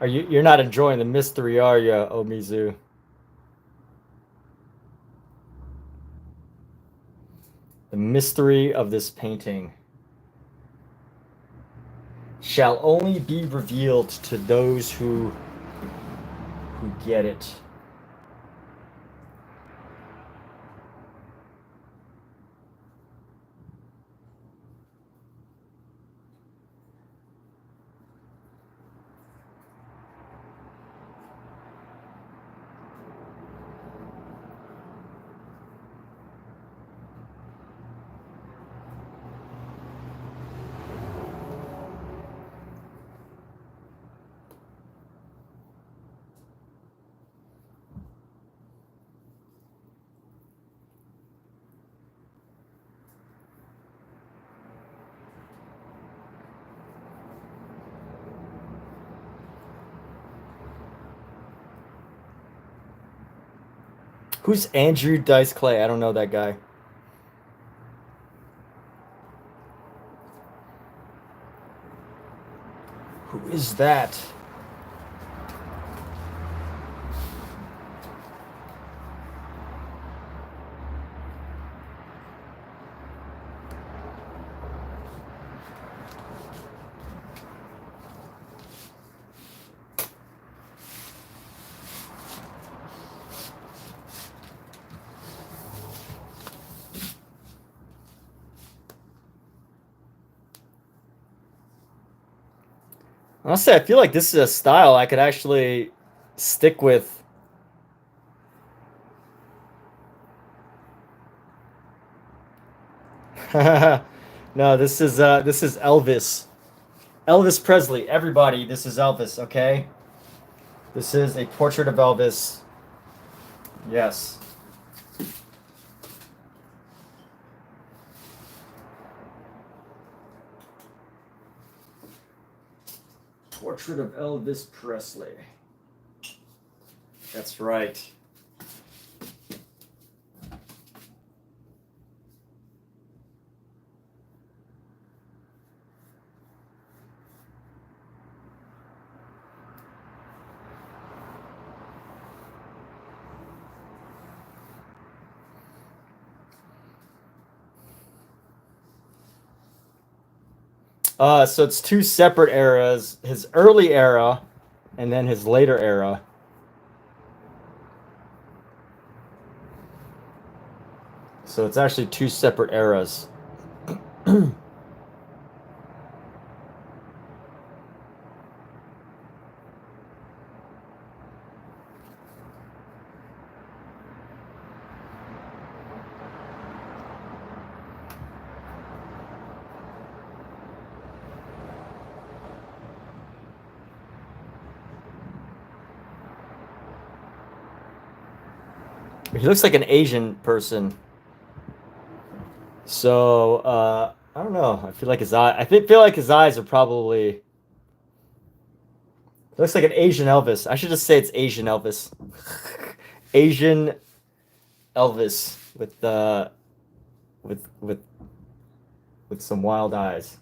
You're not enjoying the mystery, are you, Omizu? The mystery of this painting shall only be revealed to those who get it. Who's Andrew Dice Clay? I don't know that guy. Who is that? Honestly, I feel like this is a style I could actually stick with. No, this is Elvis. Elvis Presley. Everybody, this is Elvis, okay? This is a portrait of Elvis. Yes. Portrait of Elvis Presley. That's right. So it's two separate eras, his early era and then his later era. So it's actually two separate eras. He looks like an Asian person. So I don't know. I feel like his eye. Feel like his eyes are probably. Looks like an Asian Elvis. I should just say it's Asian Elvis. Asian Elvis with some wild eyes.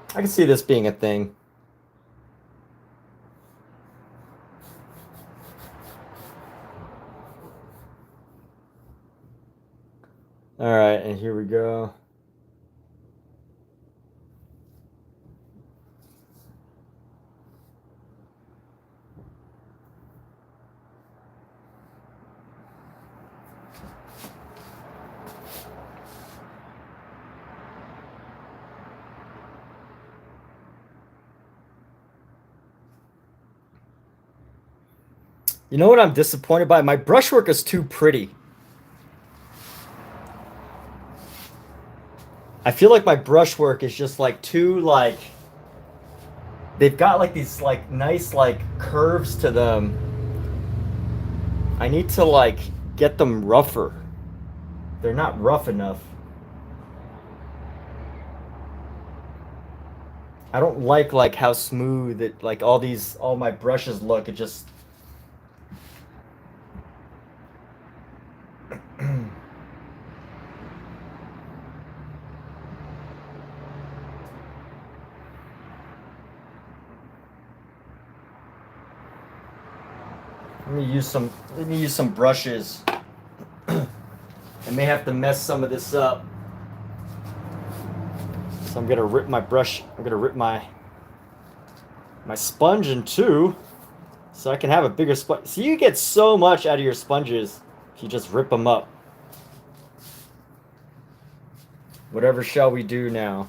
I can see this being a thing. All right, and here we go. You know what I'm disappointed by? My brushwork is too pretty. I feel like my brushwork is just like too like they've got like these like nice like curves to them. I need to like get them rougher. They're not rough enough. I don't like how smooth it like all my brushes look. It just Let me use some brushes. I may have to mess some of this up. So I'm gonna rip my brush. I'm gonna rip my sponge in two, so I can have a bigger sponge. So you get so much out of your sponges if you just rip them up. Whatever shall we do now?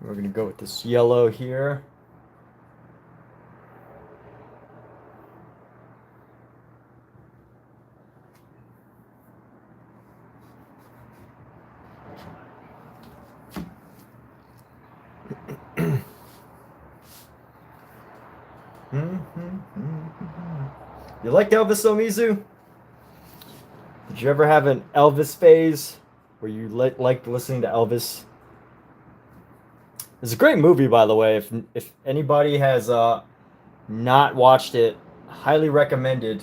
We're going to go with this yellow here. You like Elvis Omizu? Did you ever have an Elvis phase where you liked listening to Elvis? It's a great movie, by the way. If anybody has not watched it, highly recommended.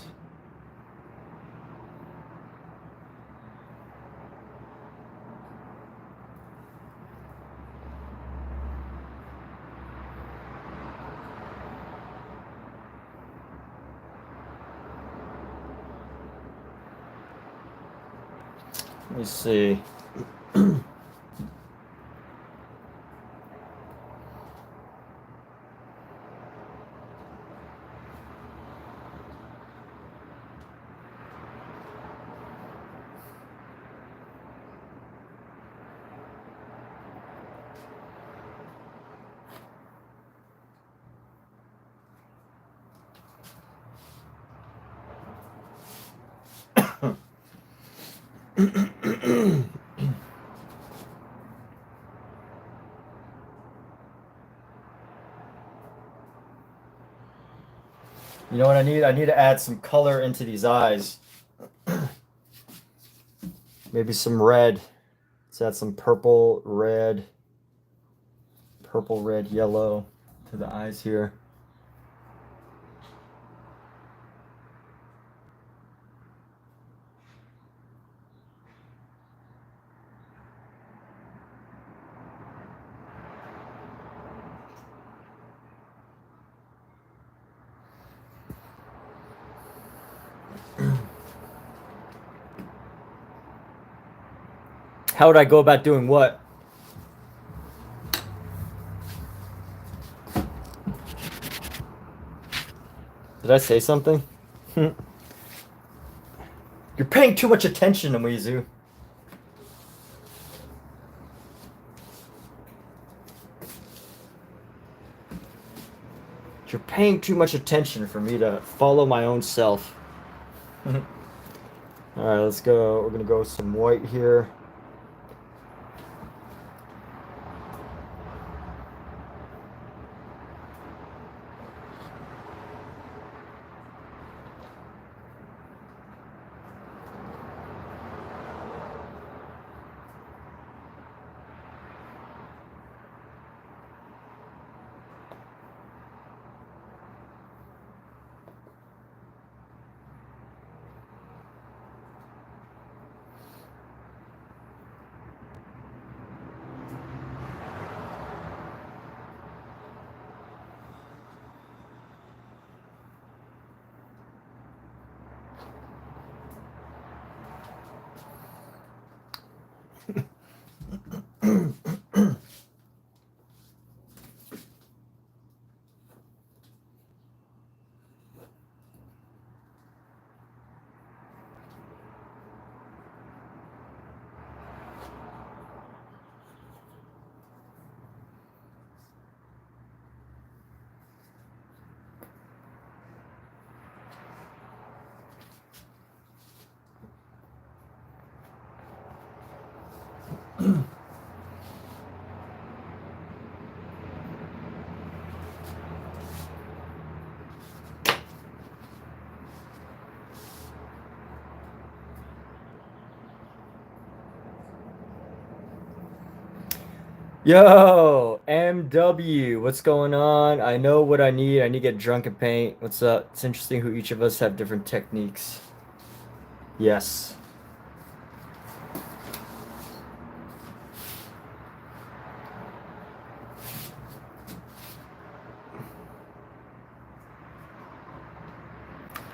Let me see. You know what I need? I need to add some color into these eyes. Maybe some red. Let's add some purple, red, yellow to the eyes here. How would I go about doing what? Did Did I say something? You're paying too much attention to Mizu. You're paying too much attention for me to follow my own self. All right, let's go. We're gonna go with some white here. Yo, MW, what's going on? I know what I need. I need to get drunk and paint. What's up? It's interesting who each of us have different techniques. Yes.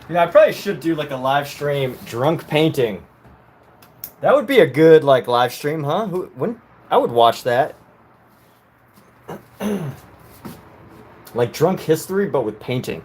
I probably should do like a live stream drunk painting. That would be a good like live stream, huh? I would watch that. Like drunk history, but with painting.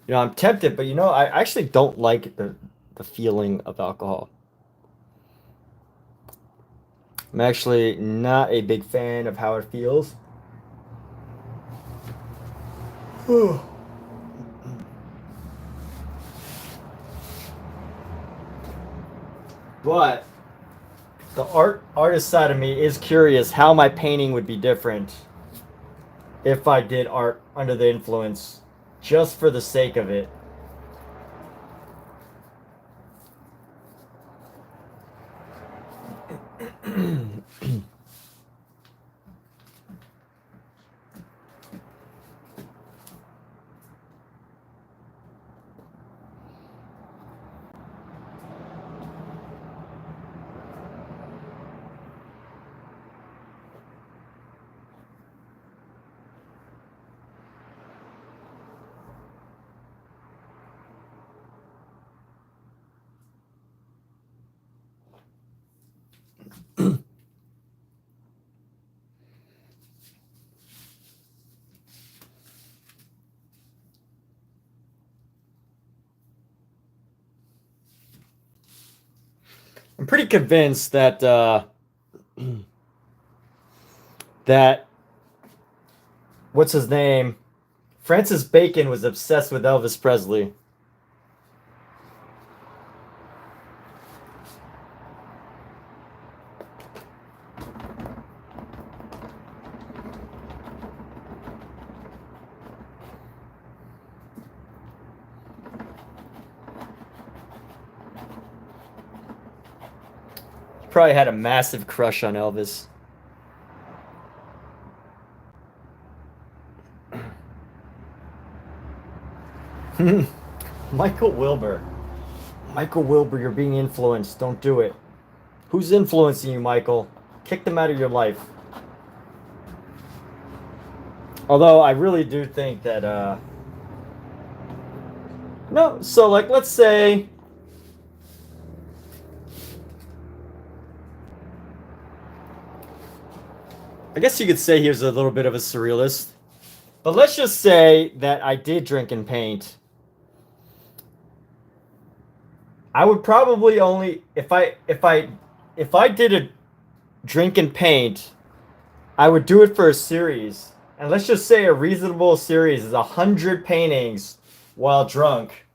I'm tempted, but I actually don't like the feeling of alcohol. I'm actually not a big fan of how it feels. But the artist side of me is curious how my painting would be different if I did art under the influence just for the sake of it. I'm pretty convinced that that what's his name? Francis Bacon was obsessed with Elvis Presley. He probably had a massive crush on Elvis. Michael Wilbur. Michael Wilbur, you're being influenced. Don't do it. Who's influencing you, Michael? Kick them out of your life. Although I really do think that no, so like let's say I guess you could say he was a little bit of a surrealist. But let's just say that I did drink and paint. I would probably only if I did a drink and paint, I would do it for a series. And let's just say a reasonable series is 100 paintings while drunk.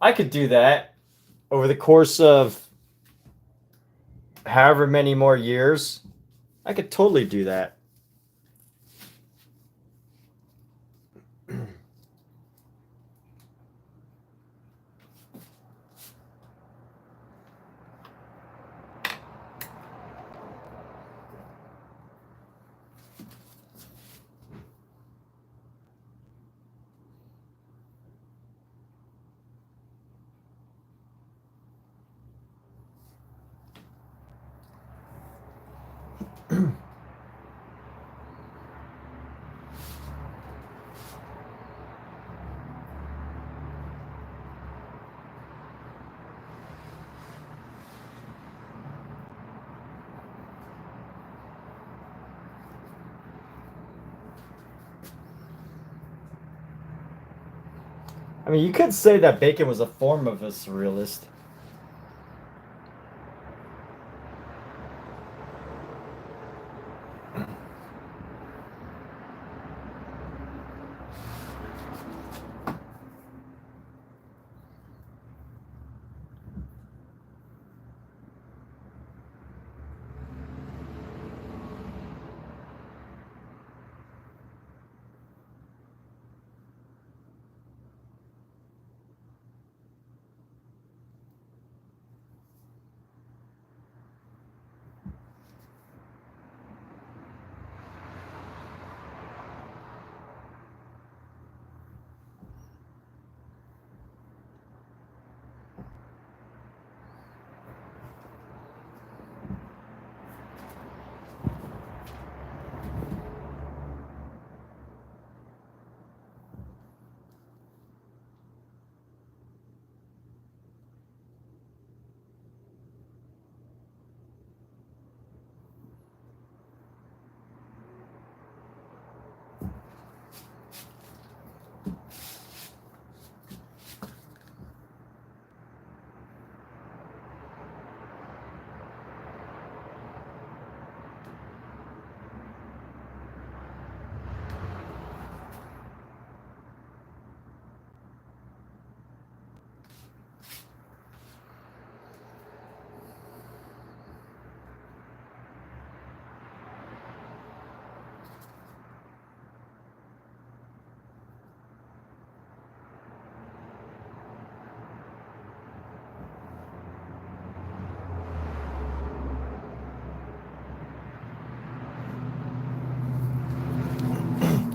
I could do that over the course of however many more years. I could totally do that. I mean, you could say that Bacon was a form of a surrealist.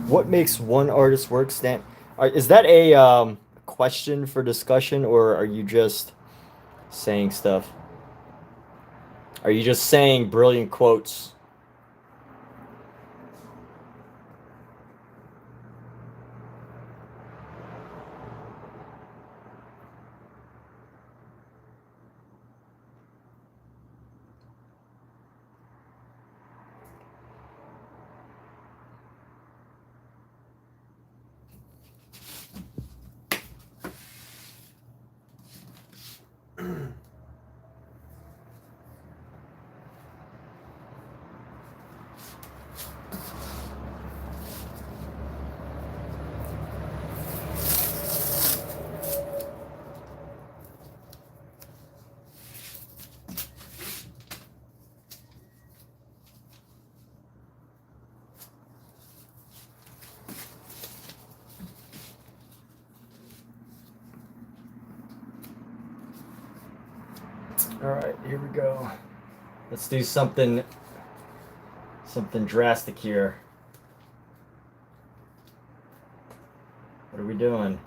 What makes one artist's work stand? Is that a question for discussion, or are you just saying stuff? Are you just saying brilliant quotes? All right, here we go. Let's do something drastic here. What are we doing?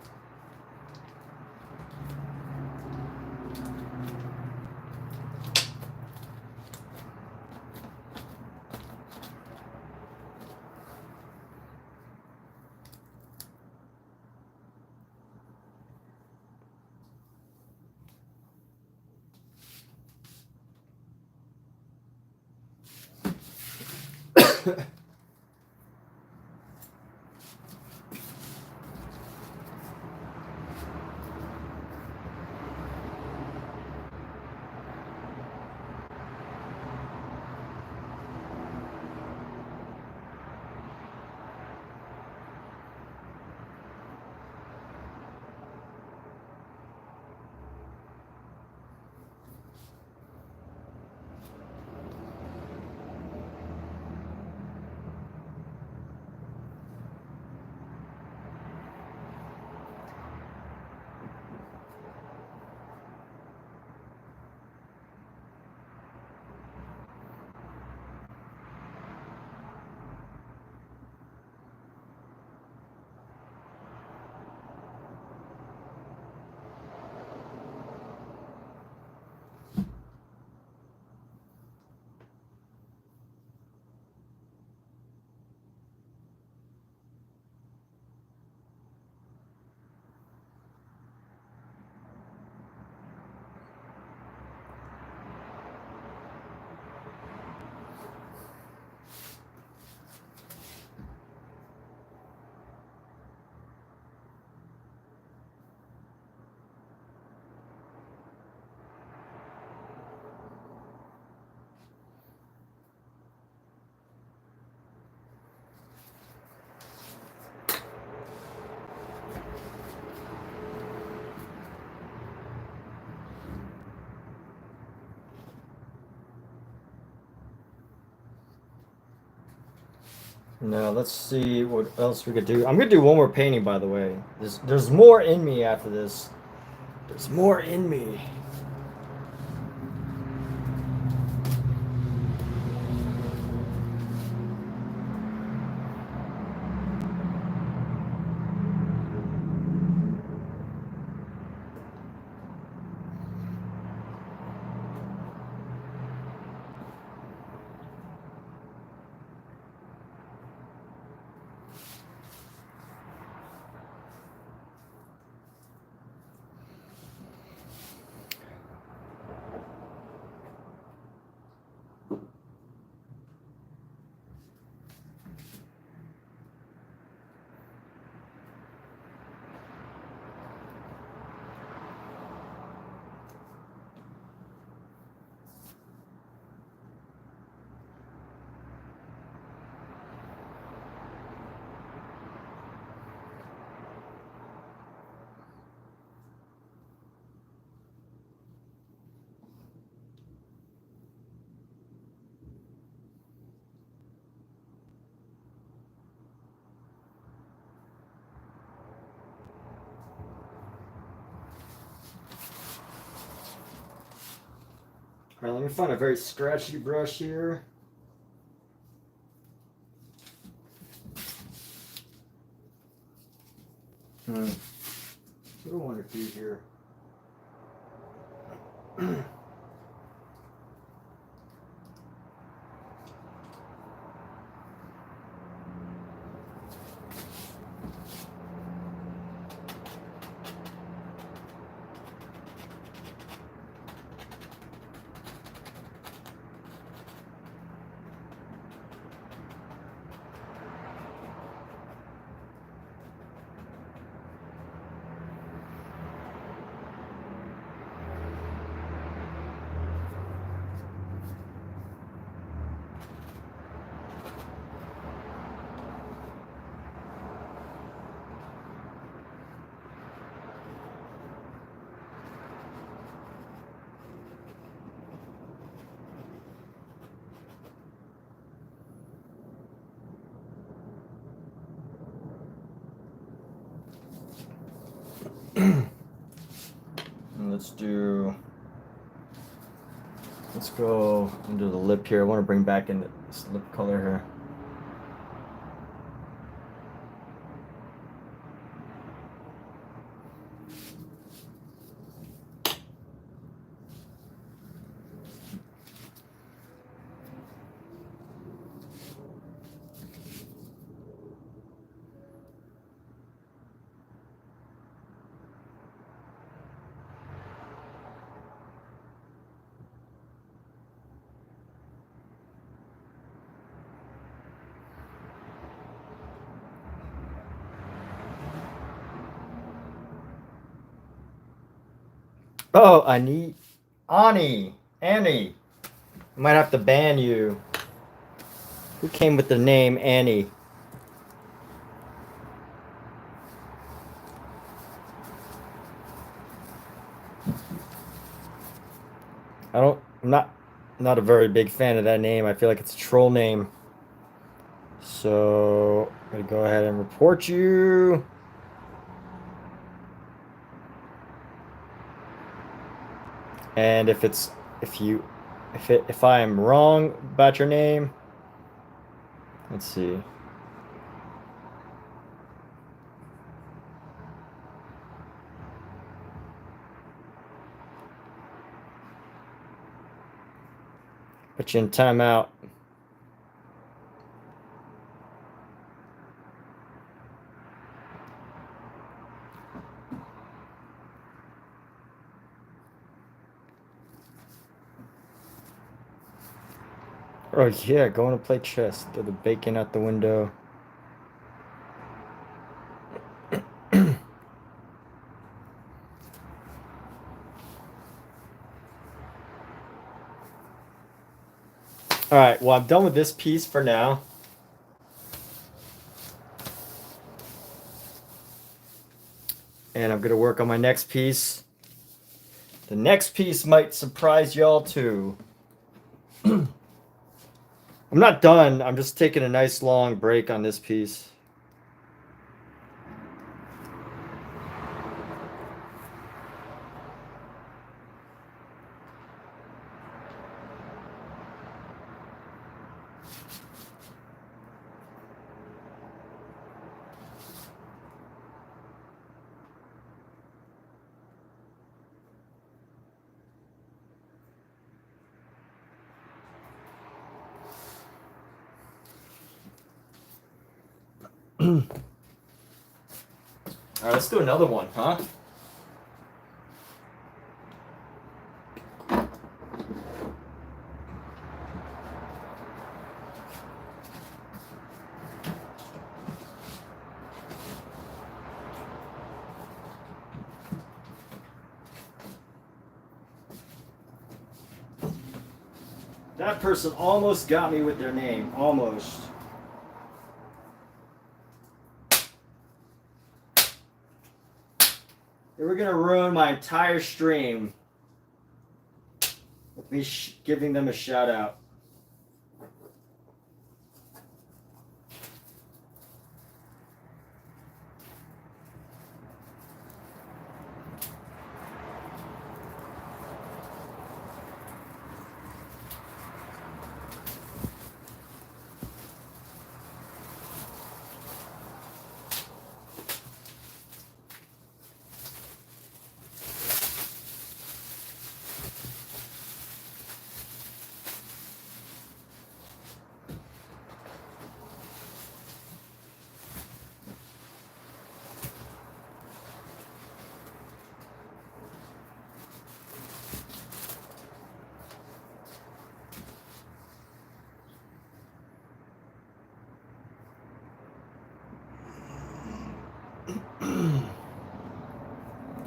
Now let's see what else we could do. I'm gonna do one more painting, by the way. There's more in me after this. There's more in me. All right, let me find a very scratchy brush here. What do I want to do here? Let's do Let's go into the lip here. I want to bring back in this lip color here. Oh, Annie. I might have to ban you. Who came with the name Annie? I'm not a very big fan of that name. I feel like it's a troll name. So I'm gonna go ahead and report you. And if I am wrong about your name, let's see. Put you in timeout. Oh yeah, going to play chess. Throw the bacon out the window. All right, well, I'm done with this piece for now. And I'm going to work on my next piece. The next piece might surprise y'all too. I'm not done. I'm just taking a nice long break on this piece. All right, let's do another one, huh? That person almost got me with their name. Almost. They were going to ruin my entire stream with me giving them a shout out.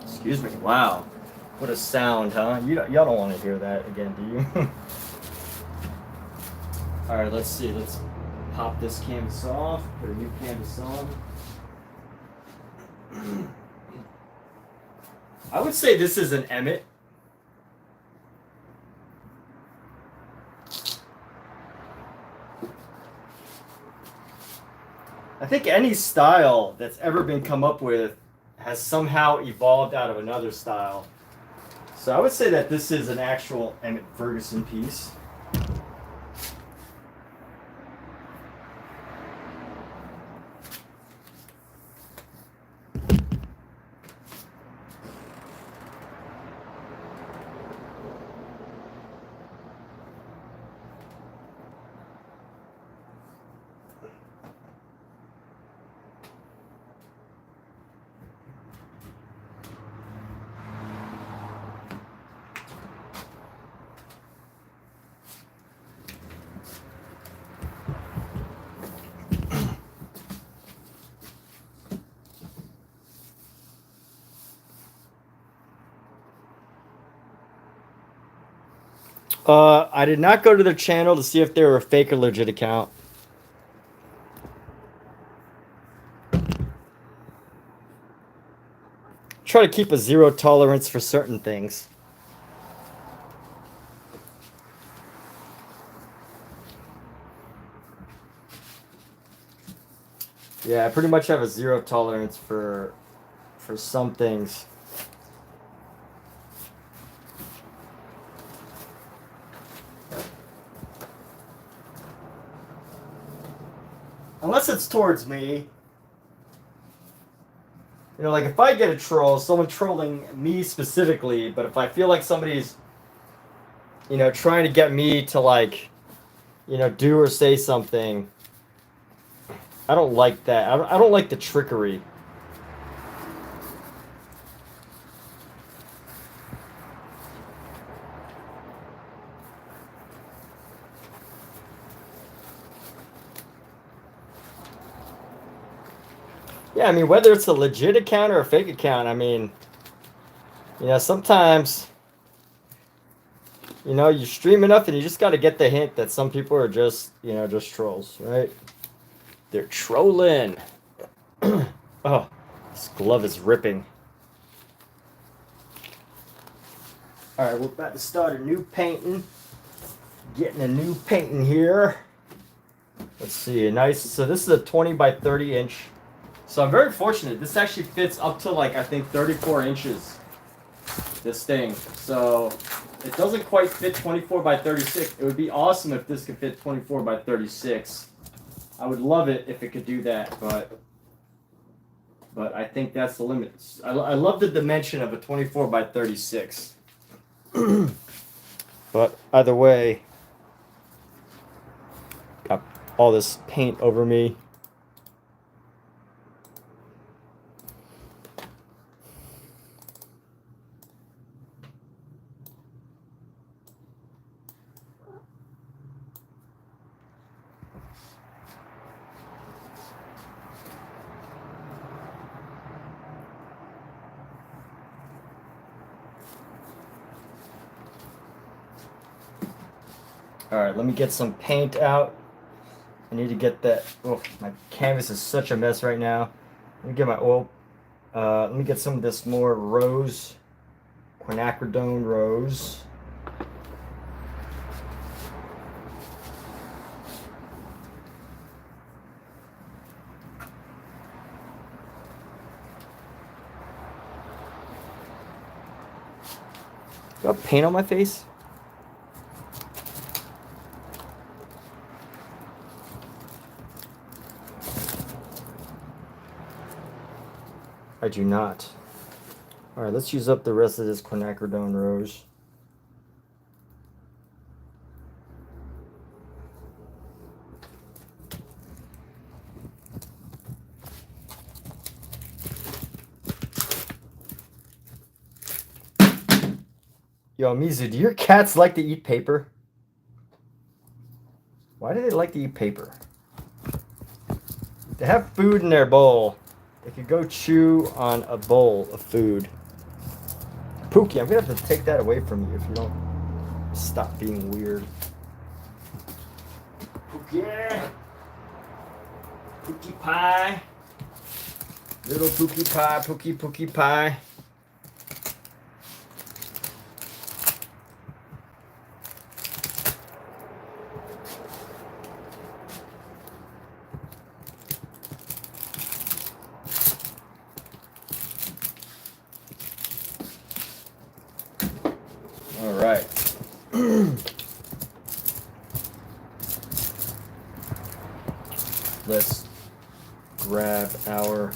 Excuse me. Wow. What a sound, huh? Y'all don't want to hear that again, do you? All right, let's see. Let's pop this canvas off, put a new canvas on. I would say this is an Emmett. I think any style that's ever been come up with has somehow evolved out of another style. So I would say that this is an actual Emmett Ferguson piece. I did not go to their channel to see if they were a fake or legit account. Try to keep a zero tolerance for certain things. Yeah, I pretty much have a zero tolerance for some things. Unless it's towards me. You know, like if I get a troll, someone trolling me specifically, but if I feel like somebody's, you know, trying to get me to like, you know, do or say something, I don't like that. I don't like the trickery. Yeah, I mean, whether it's a legit account or a fake account, I mean, you know, sometimes, you know, you stream enough and you just got to get the hint that some people are just, you know, just trolls, right? They're trolling. Oh, this glove is ripping. All right, we're about to start a new painting. Getting a new painting here. Let's see, a nice, so this is a 20 by 30 inch. So I'm very fortunate. This actually fits up to like, I think 34 inches, this thing. So it doesn't quite fit 24 by 36. It would be awesome if this could fit 24 by 36. I would love it if it could do that, but I think that's the limit. I love the dimension of a 24 by 36. But either way, got all this paint over me. All right, let me get some paint out. I need to get that. Oh, my canvas is such a mess right now. Let me get my oil. Let me get some of this more rose, quinacridone rose. Do I have paint on my face? I do not. All right, let's use up the rest of this quinacridone rose. Yo, Mizu, do your cats like to eat paper? Why do they like to eat paper? They have food in their bowl. They could go chew on a bowl of food. Pookie, I'm gonna have to take that away from you if you don't stop being weird. Pookie! Pookie pie! Little Pookie pie, Pookie pie. Let's grab our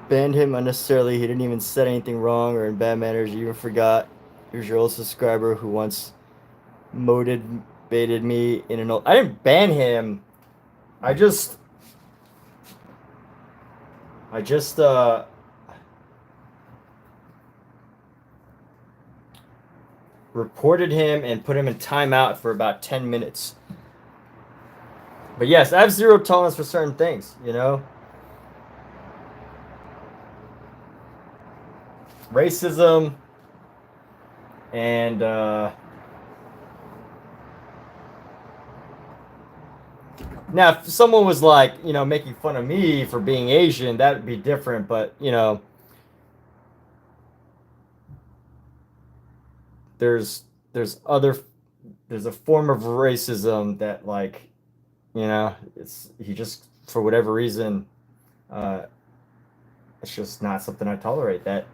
banned him unnecessarily. He didn't even say anything wrong or in bad manners. You even forgot. Here's your old subscriber who once motivated me in an old... I didn't ban him. I just reported him and put him in timeout for about 10 minutes. But yes, I have zero tolerance for certain things, you know? Racism and now if someone was like, you know, making fun of me for being Asian, that would be different, but you know, there's a form of racism that, like, you know, he just, for whatever reason, it's just not something I tolerate. That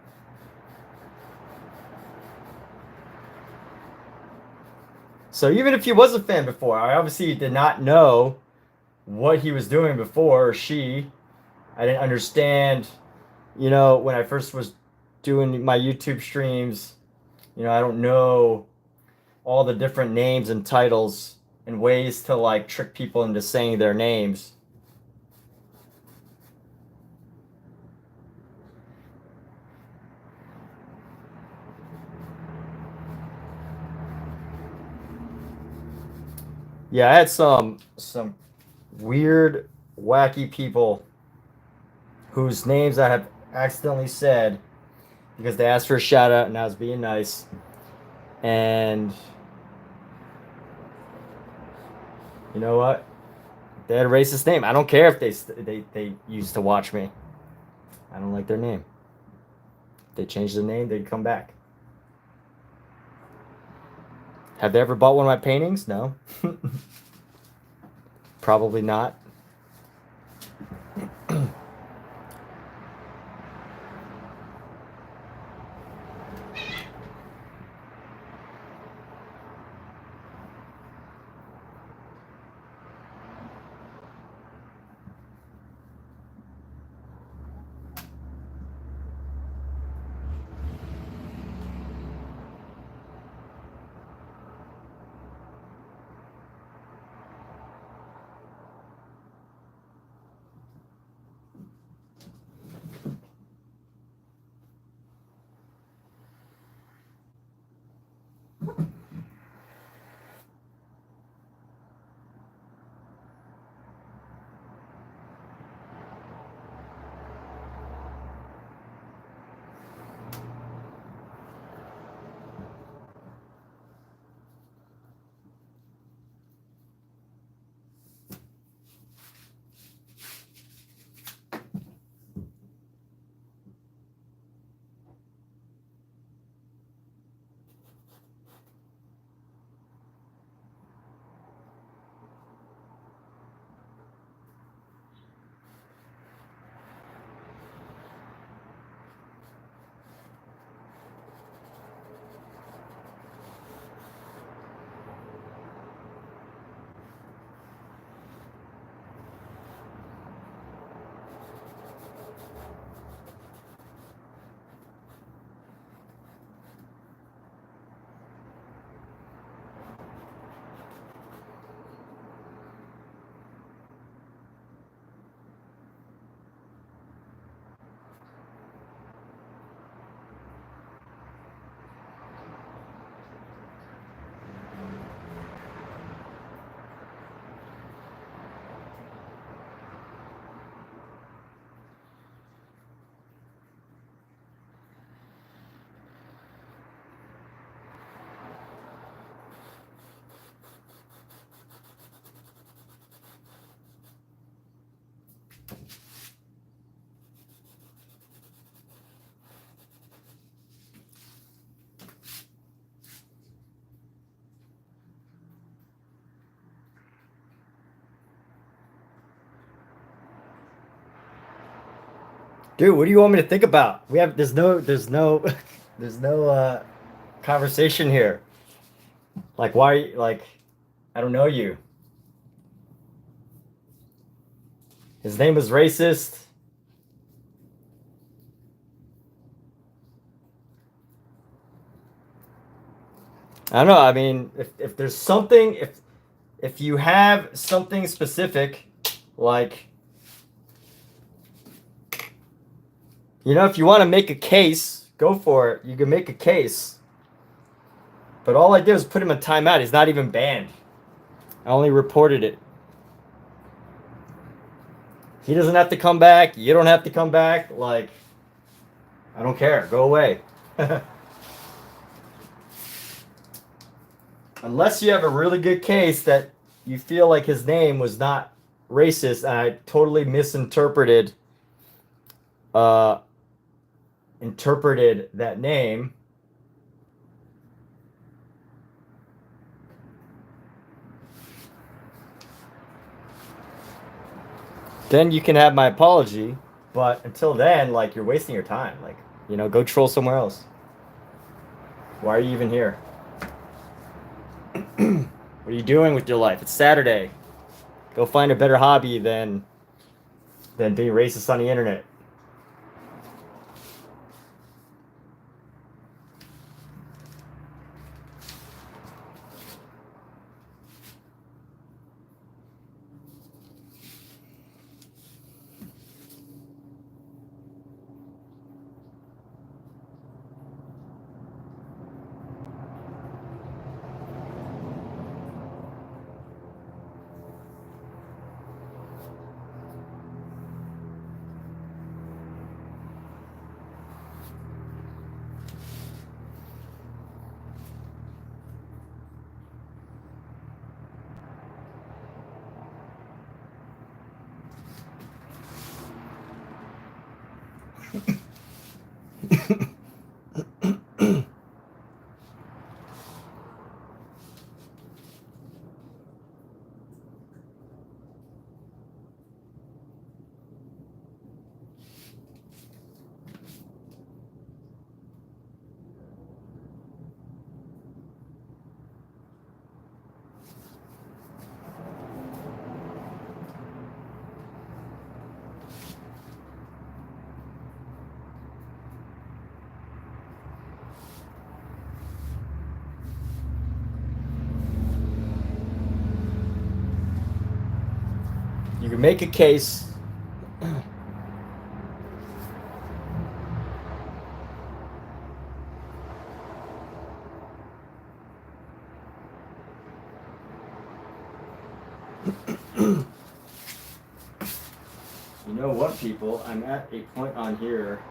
so even if he was a fan before, I obviously did not know what he was doing before, or she. I didn't understand, you know, when I first was doing my YouTube streams, you know, I don't know all the different names and titles and ways to like trick people into saying their names. Yeah, I had some weird, wacky people whose names I have accidentally said because they asked for a shout out and I was being nice. And you know what? They had a racist name. I don't care if they used to watch me. I don't like their name. If they changed their name, they'd come back. Have they ever bought one of my paintings? No. Probably not. Dude, what do you want me to think about? There's no conversation here. Like why like I don't know you. His name is racist. I don't know. I mean, if there's something if you have something specific like if you want to make a case, go for it. You can make a case. But all I did was put him in timeout. He's not even banned. I only reported it. He doesn't have to come back. You don't have to come back. Like, I don't care. Go away. Unless you have a really good case that you feel like his name was not racist and I totally misinterpreted interpreted that name. Then you can have my apology. But until then, like, you're wasting your time. Like, go troll somewhere else. Why are you even here? What are you doing with your life? It's Saturday. Go find a better hobby than being racist on the internet. You can make a case. You know what, people? I'm at a point on here.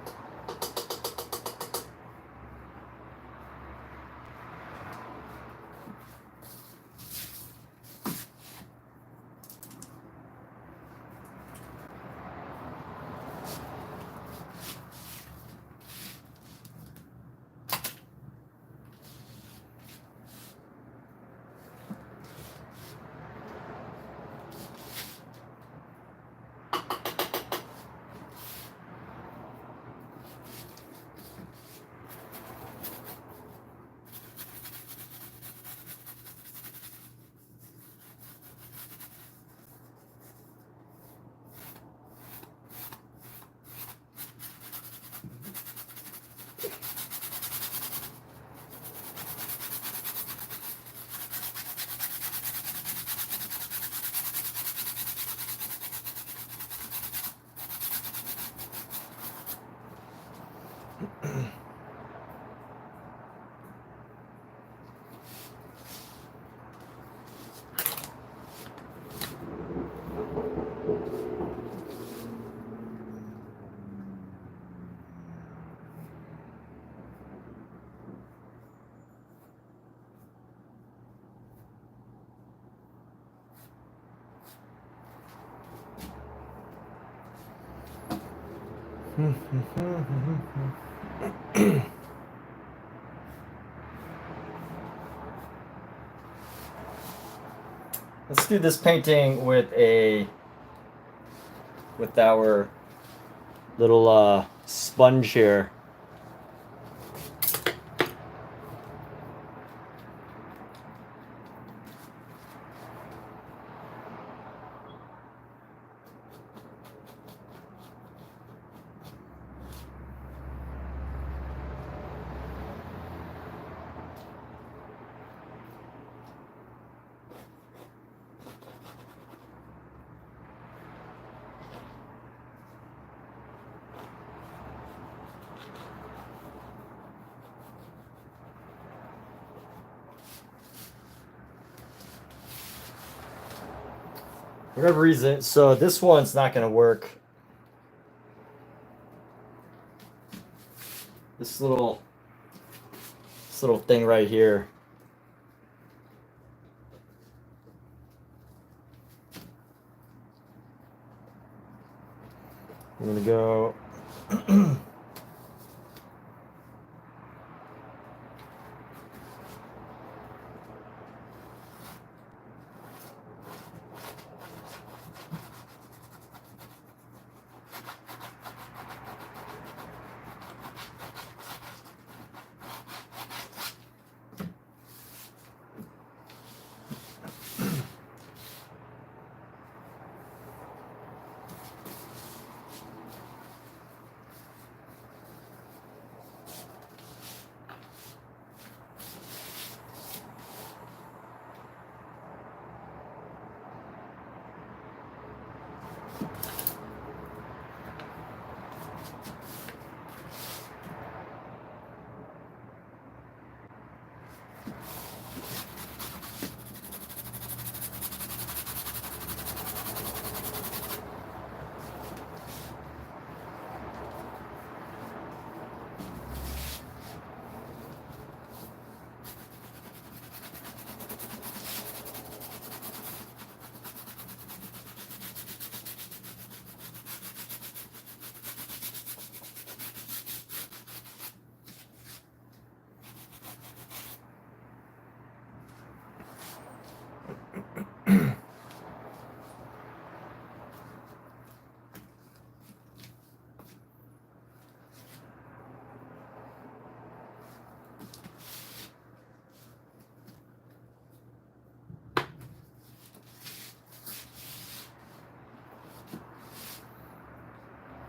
Let's do this painting with our little sponge here. Whatever reason, so this one's not going to work. This little thing right here. I'm going to go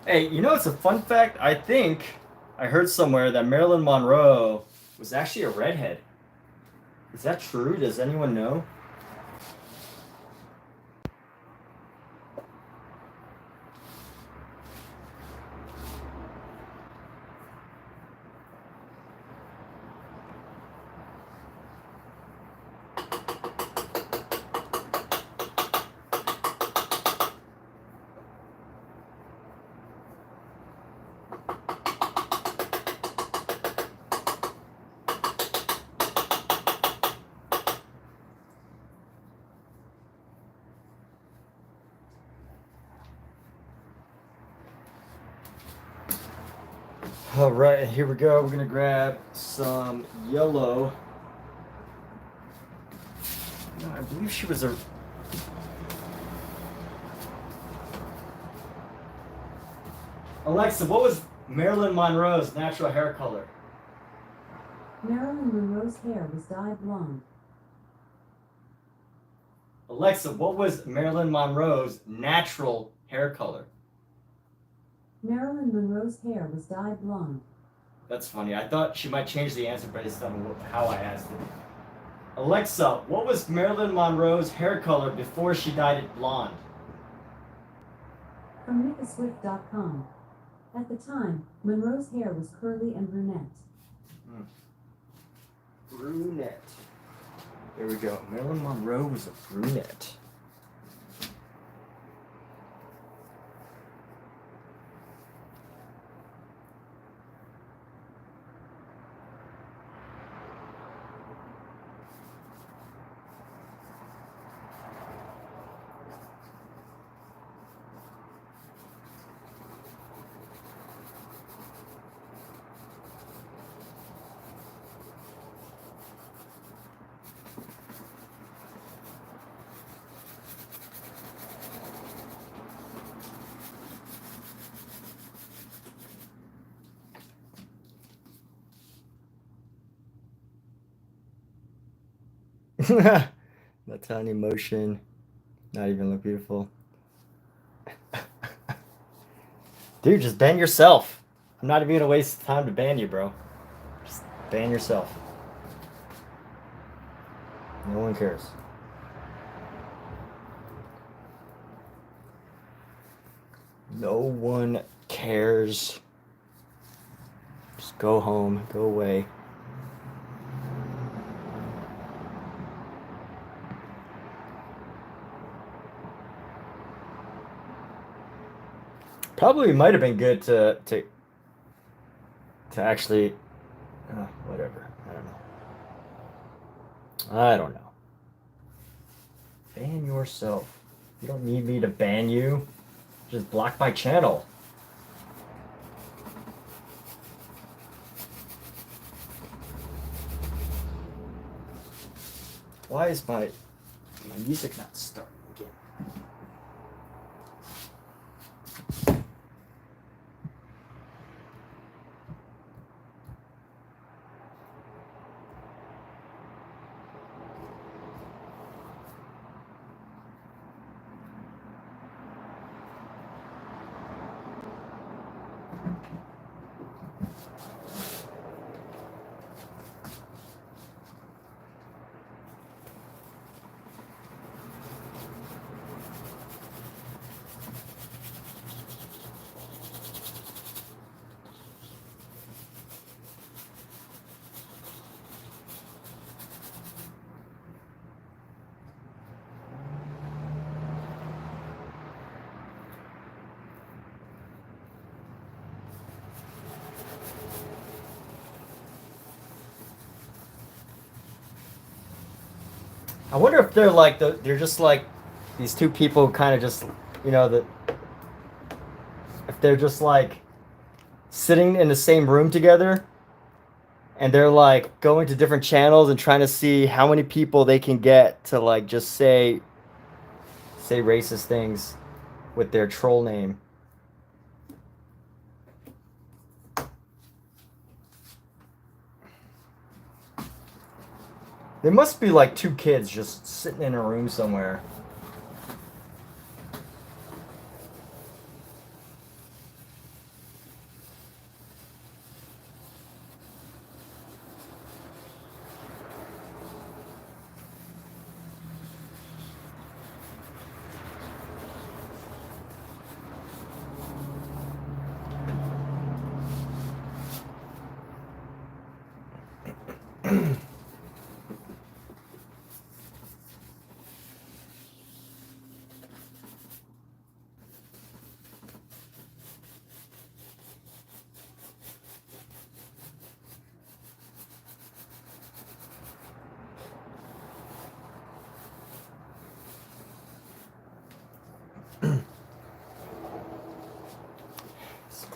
Hey, you know, it's a fun fact. I think I heard somewhere that Marilyn Monroe was actually a redhead. Is that true? Does anyone know? All right, here we go. We're gonna grab some yellow. No, I believe she was a. Alexa, what was Marilyn Monroe's natural hair color? Marilyn Monroe's hair was dyed blonde. Alexa, what was Marilyn Monroe's natural hair color? Marilyn Monroe's hair was dyed blonde. That's funny. I thought she might change the answer based on how I asked it. Alexa, what was Marilyn Monroe's hair color before she dyed it blonde? From NickASwift.com. At the time, Monroe's hair was curly and brunette. Brunette. There we go. Marilyn Monroe was a brunette. That tiny motion, not even look beautiful. Dude, just ban yourself. I'm not even gonna waste time to ban you, bro. Just ban yourself. No one cares. No one cares. Just go home, go away. Probably might have been good to actually, whatever. I don't know. Ban yourself. You don't need me to ban you. Just block my channel. Why is my music not starting again? I wonder if they're like they're just like these two people kind of just, you know, if they're just like sitting in the same room together and they're like going to different channels and trying to see how many people they can get to like just say racist things with their troll name. There must be like two kids just sitting in a room somewhere.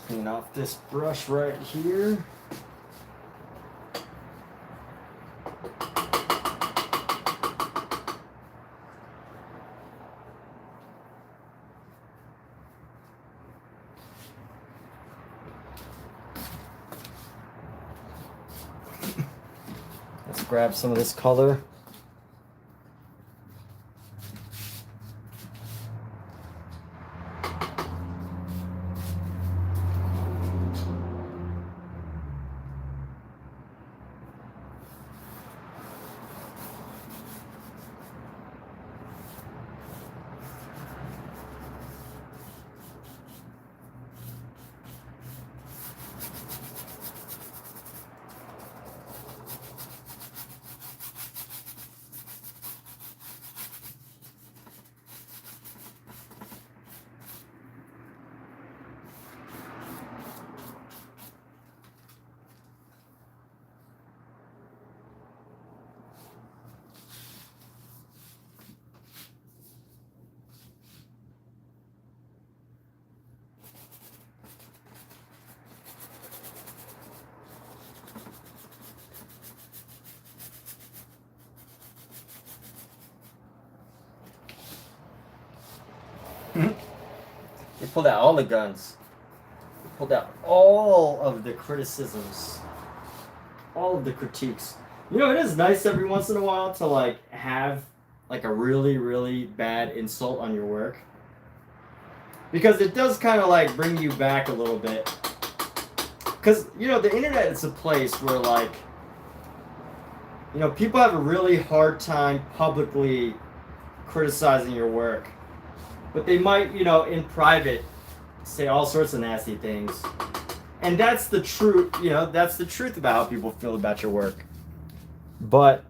Clean off this brush right here. Let's grab some of this color. They pulled out all the guns. They pulled out all of the criticisms, all of the critiques. You know, it is nice every once in a while to like have like a really, really bad insult on your work, because it does kind of like bring you back a little bit. Because, you know, the internet is a place where like, you know, people have a really hard time publicly criticizing your work. But they might, you know, in private say all sorts of nasty things. And that's the truth, you know, that's the truth about how people feel about your work. But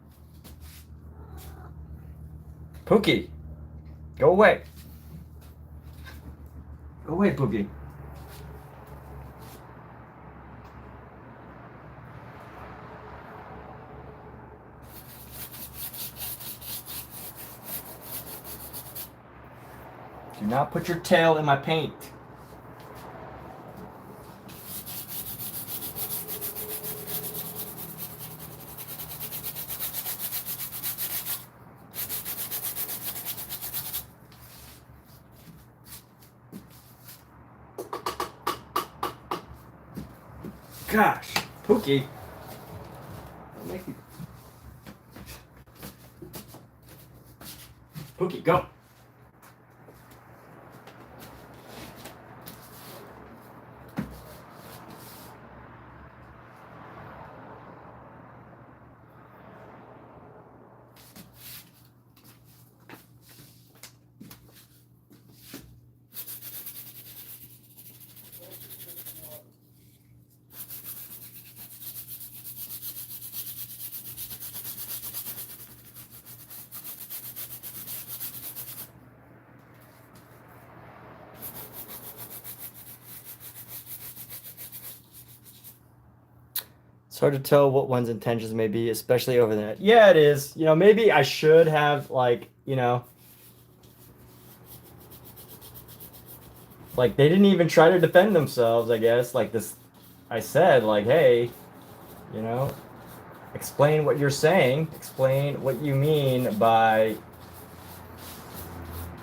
Pookie, go away. Go away, Pookie. Do not put your tail in my paint. Gosh, Pookie. Don't make me... Pookie, go. It's hard to tell what one's intentions may be, especially over the net. Yeah, it is. You know, maybe I should have, like, you know, like, they didn't even try to defend themselves, I guess. Like this, I said, like, hey, you know, explain what you're saying. Explain what you mean by...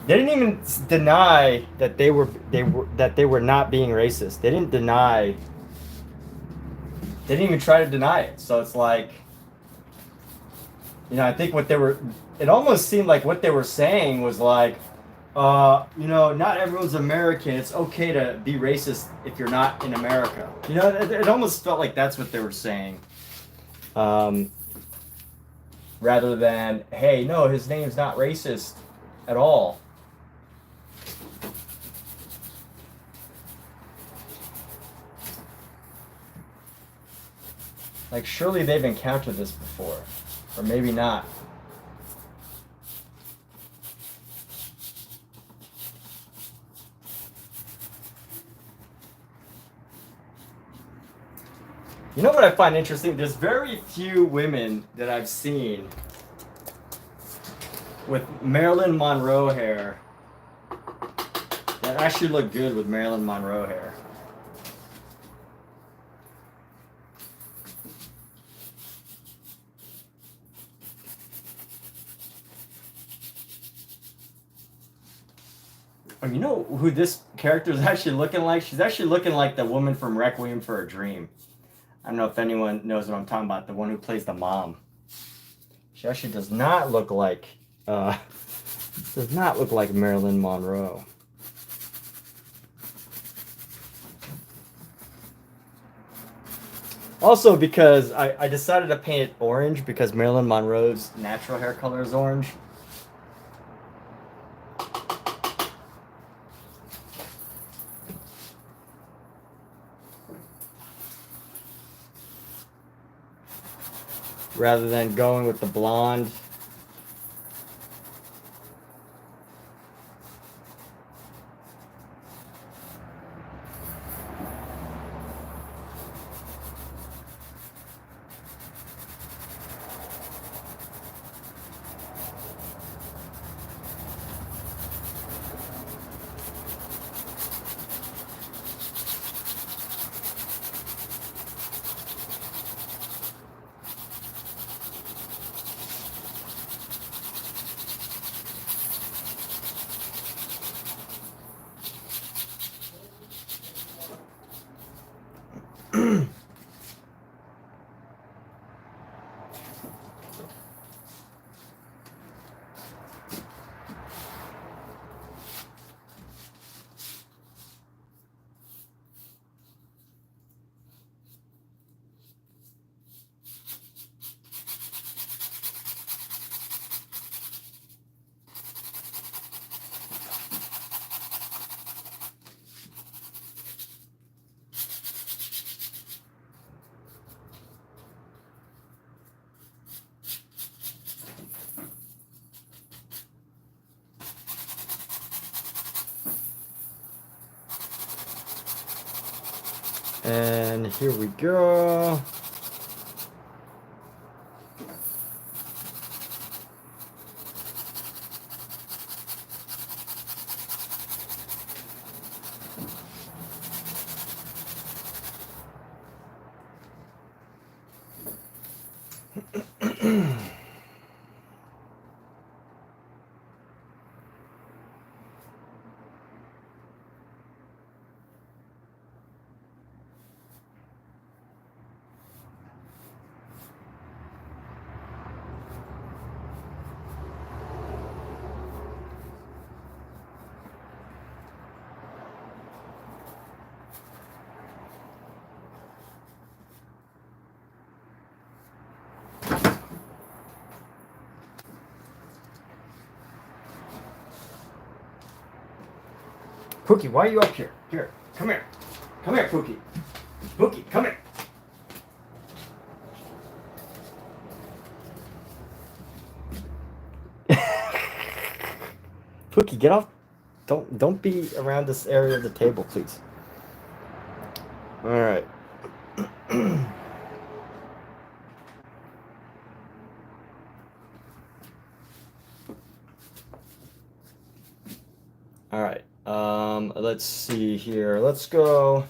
They didn't even deny that they were not being racist. They didn't deny... They didn't even try to deny it. So it's like, you know, I think what they were, it almost seemed like what they were saying was like, you know, not everyone's American. It's okay to be racist if you're not in America. You know, it almost felt like that's what they were saying. Rather than, hey, no, his name's not racist at all. Like, surely they've encountered this before. Or maybe not. You know what I find interesting? There's very few women that I've seen with Marilyn Monroe hair that actually look good with Marilyn Monroe hair. Oh, you know who this character is actually looking like? She's actually looking like the woman from Requiem for a Dream. I don't know if anyone knows what I'm talking about. The one who plays the mom. She actually does not look like Marilyn Monroe. Also, because I decided to paint it orange because Marilyn Monroe's natural hair color is orange. Rather than going with the blonde. And here we go. Pookie, why are you up here? Here, come here. Come here, Pookie. Pookie, come here. Pookie, get off. Don't be around this area of the table, please. All right. All right. Let's see here. Let's go.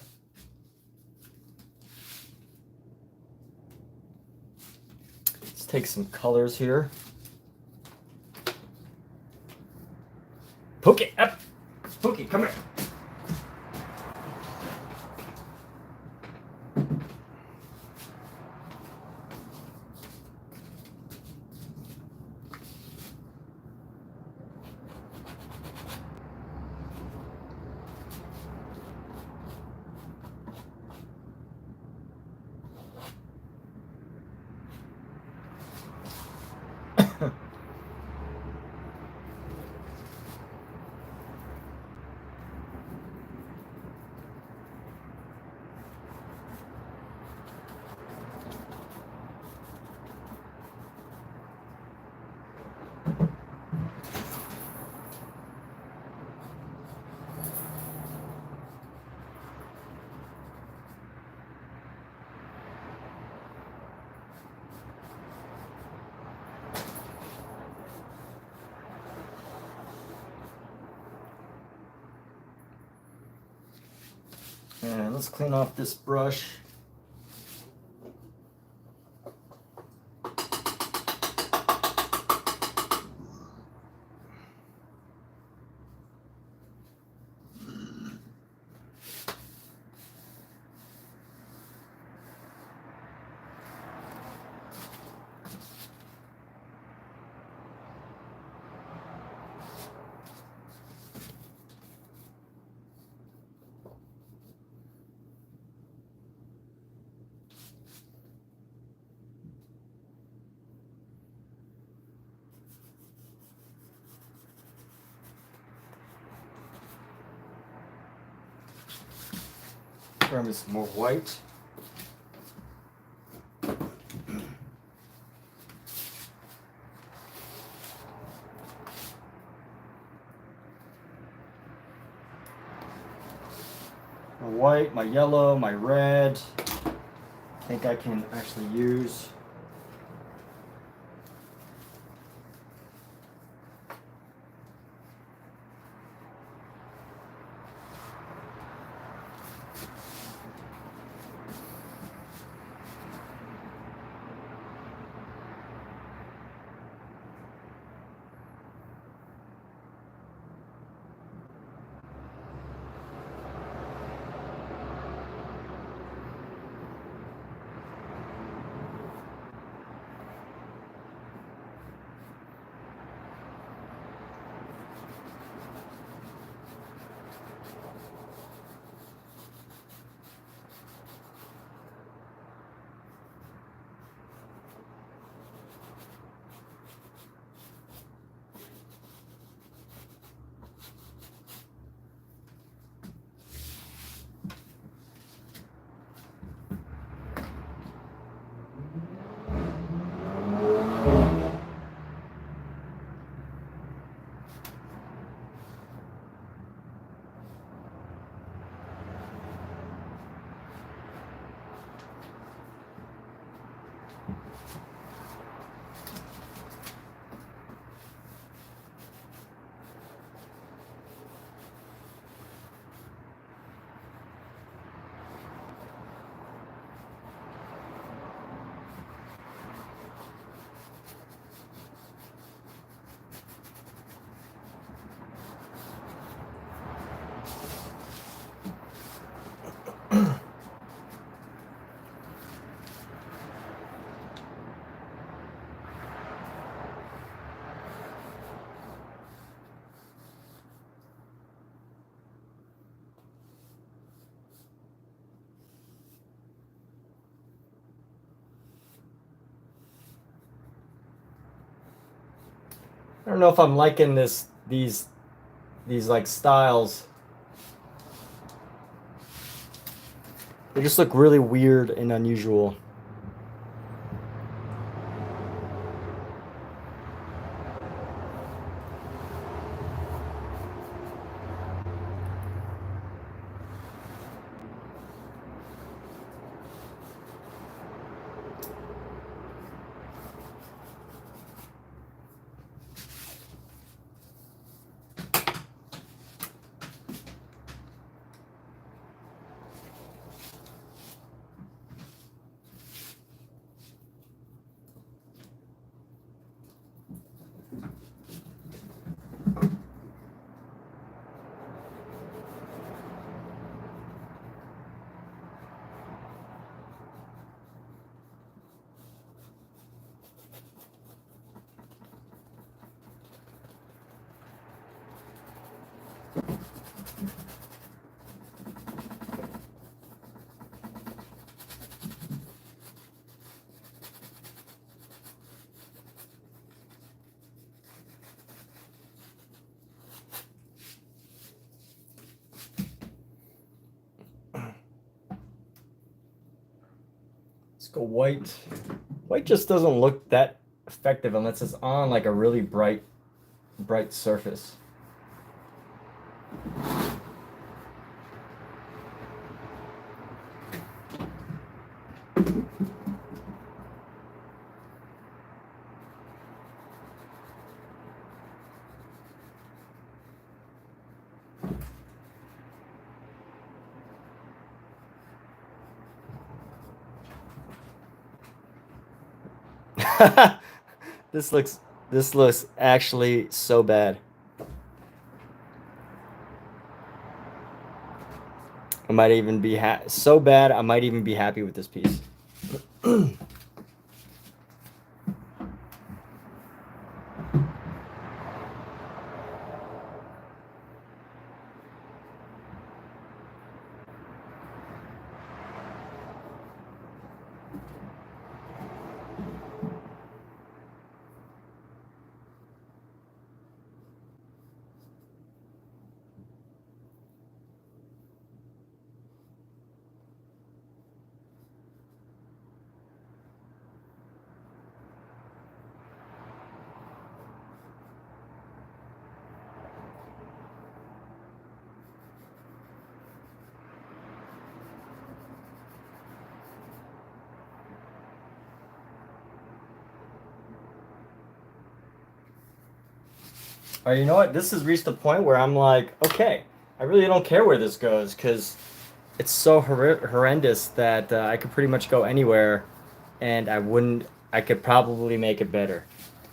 Let's take some colors here. Pookie, up. Pookie, come here. And let's clean off this brush. Grab me some more white. My white, my yellow, my red. I think I can actually use. I don't know if I'm liking these like styles. They just look really weird and unusual. Let's go white. White just doesn't look that effective unless it's on like a really bright surface. This looks actually so bad. I might even be so bad I might even be happy with this piece. All right, you know what? This has reached the point where I'm like, okay, I really don't care where this goes because it's so horrendous that I could pretty much go anywhere, and I could probably make it better.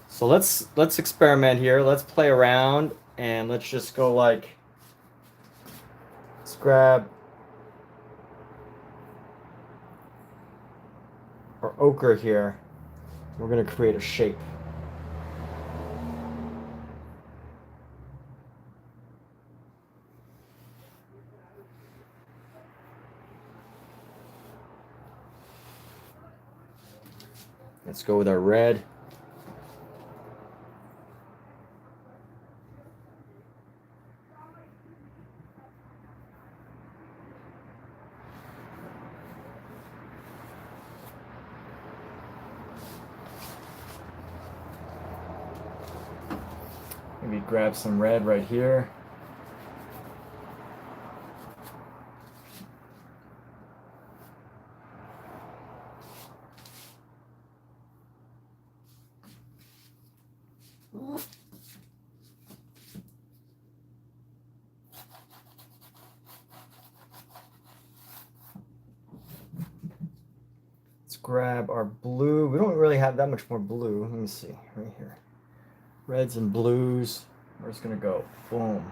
So let's experiment here. Let's play around, and let's just go like, let's grab our ochre here. We're gonna create a shape. Let's go with our red. Maybe grab some red right here. Let's grab our blue. We don't really have that much more blue. Let me see, right here. Reds and blues. We're just gonna go boom.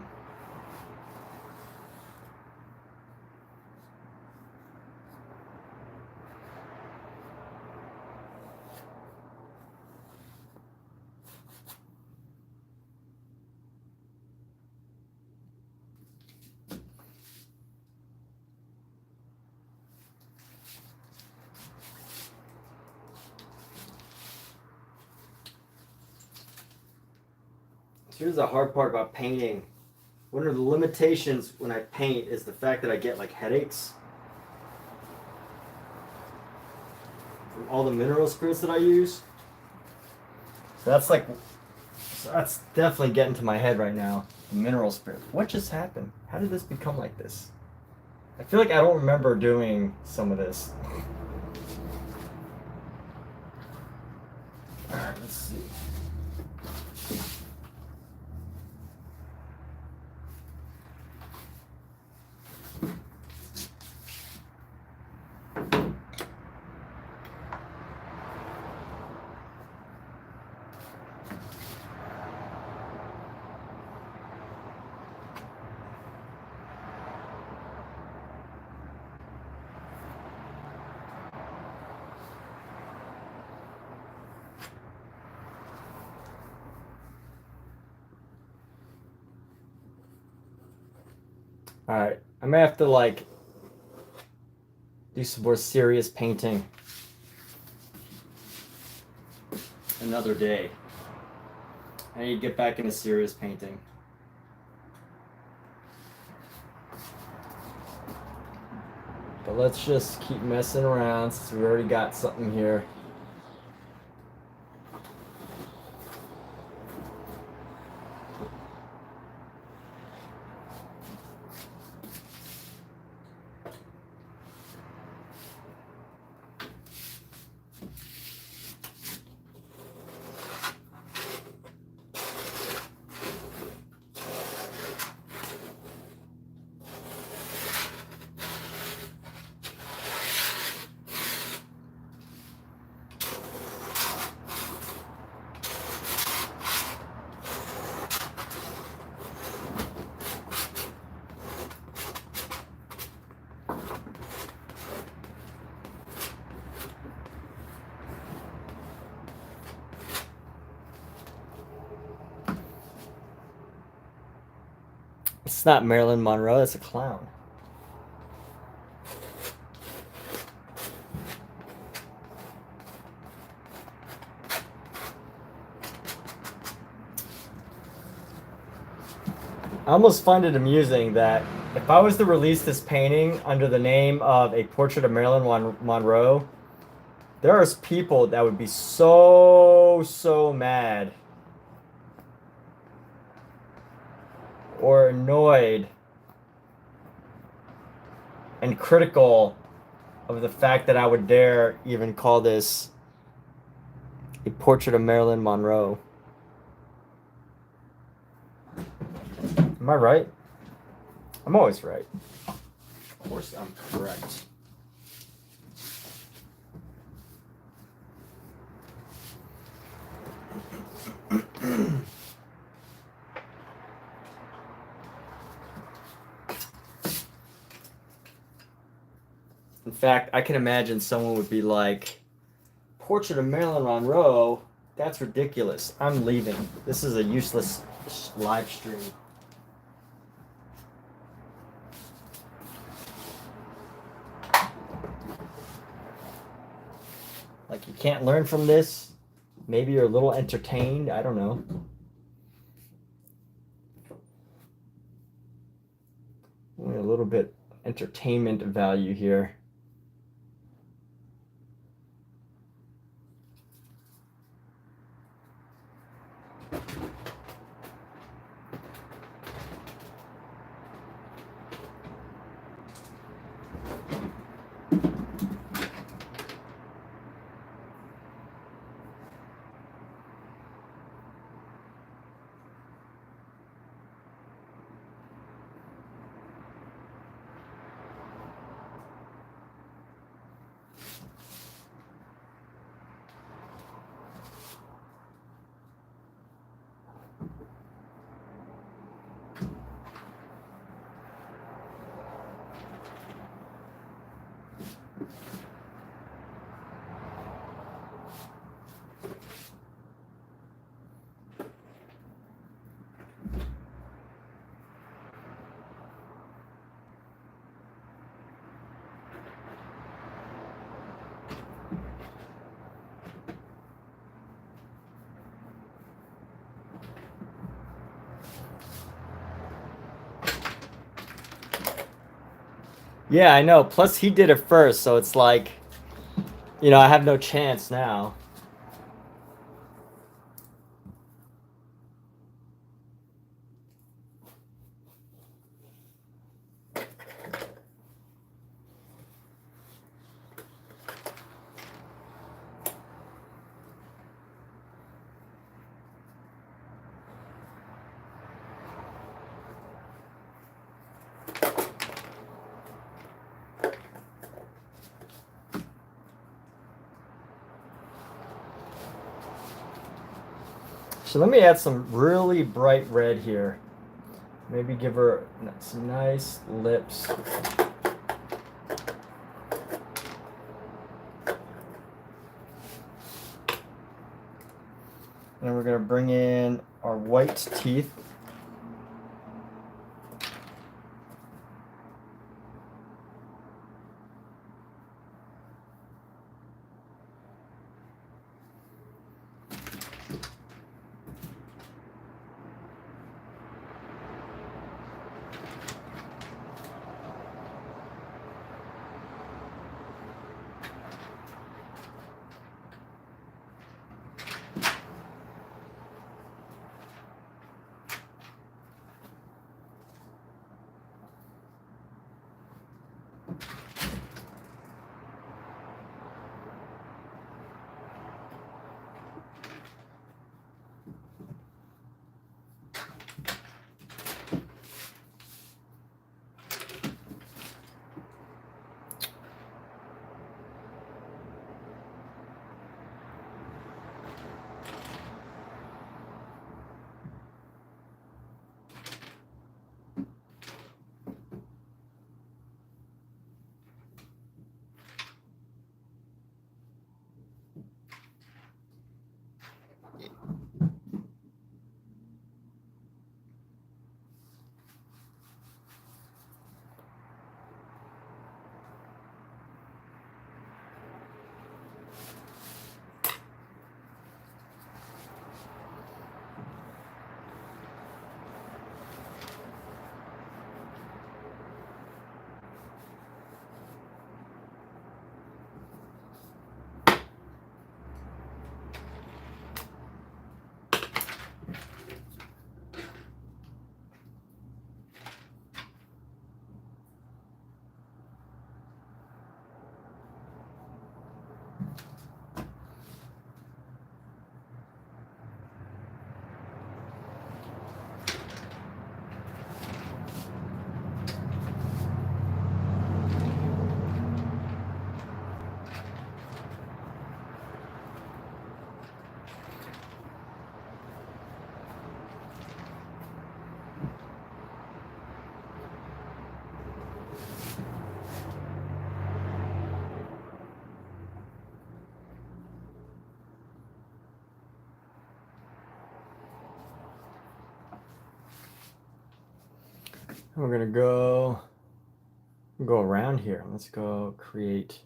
Here's the hard part about painting. One of the limitations when I paint is the fact that I get like headaches from all the mineral spirits that I use. So that's definitely getting to my head right now. The mineral spirit. What just happened? How did this become like this? I feel like I don't remember doing some of this. Alright, let's see. Alright, I may have to like do some more serious painting another day. I need to get back into serious painting. But let's just keep messing around since we already got something here. It's not Marilyn Monroe, that's a clown. I almost find it amusing that if I was to release this painting under the name of A Portrait of Marilyn Monroe, there are people that would be so mad or annoyed and critical of the fact that I would dare even call this A Portrait of Marilyn Monroe. I right? I'm always right. Of course I'm correct. In fact, I can imagine someone would be like, Portrait of Marilyn Monroe? That's ridiculous. I'm leaving. This is a useless live stream. Like, you can't learn from this? Maybe you're a little entertained? I don't know. Only a little bit entertainment value here. Yeah, I know. Plus, he did it first, so it's like, you know, I have no chance now. So let me add some really bright red here. Maybe give her some nice lips. And we're going to bring in our white teeth. We're gonna go around here. Let's go create.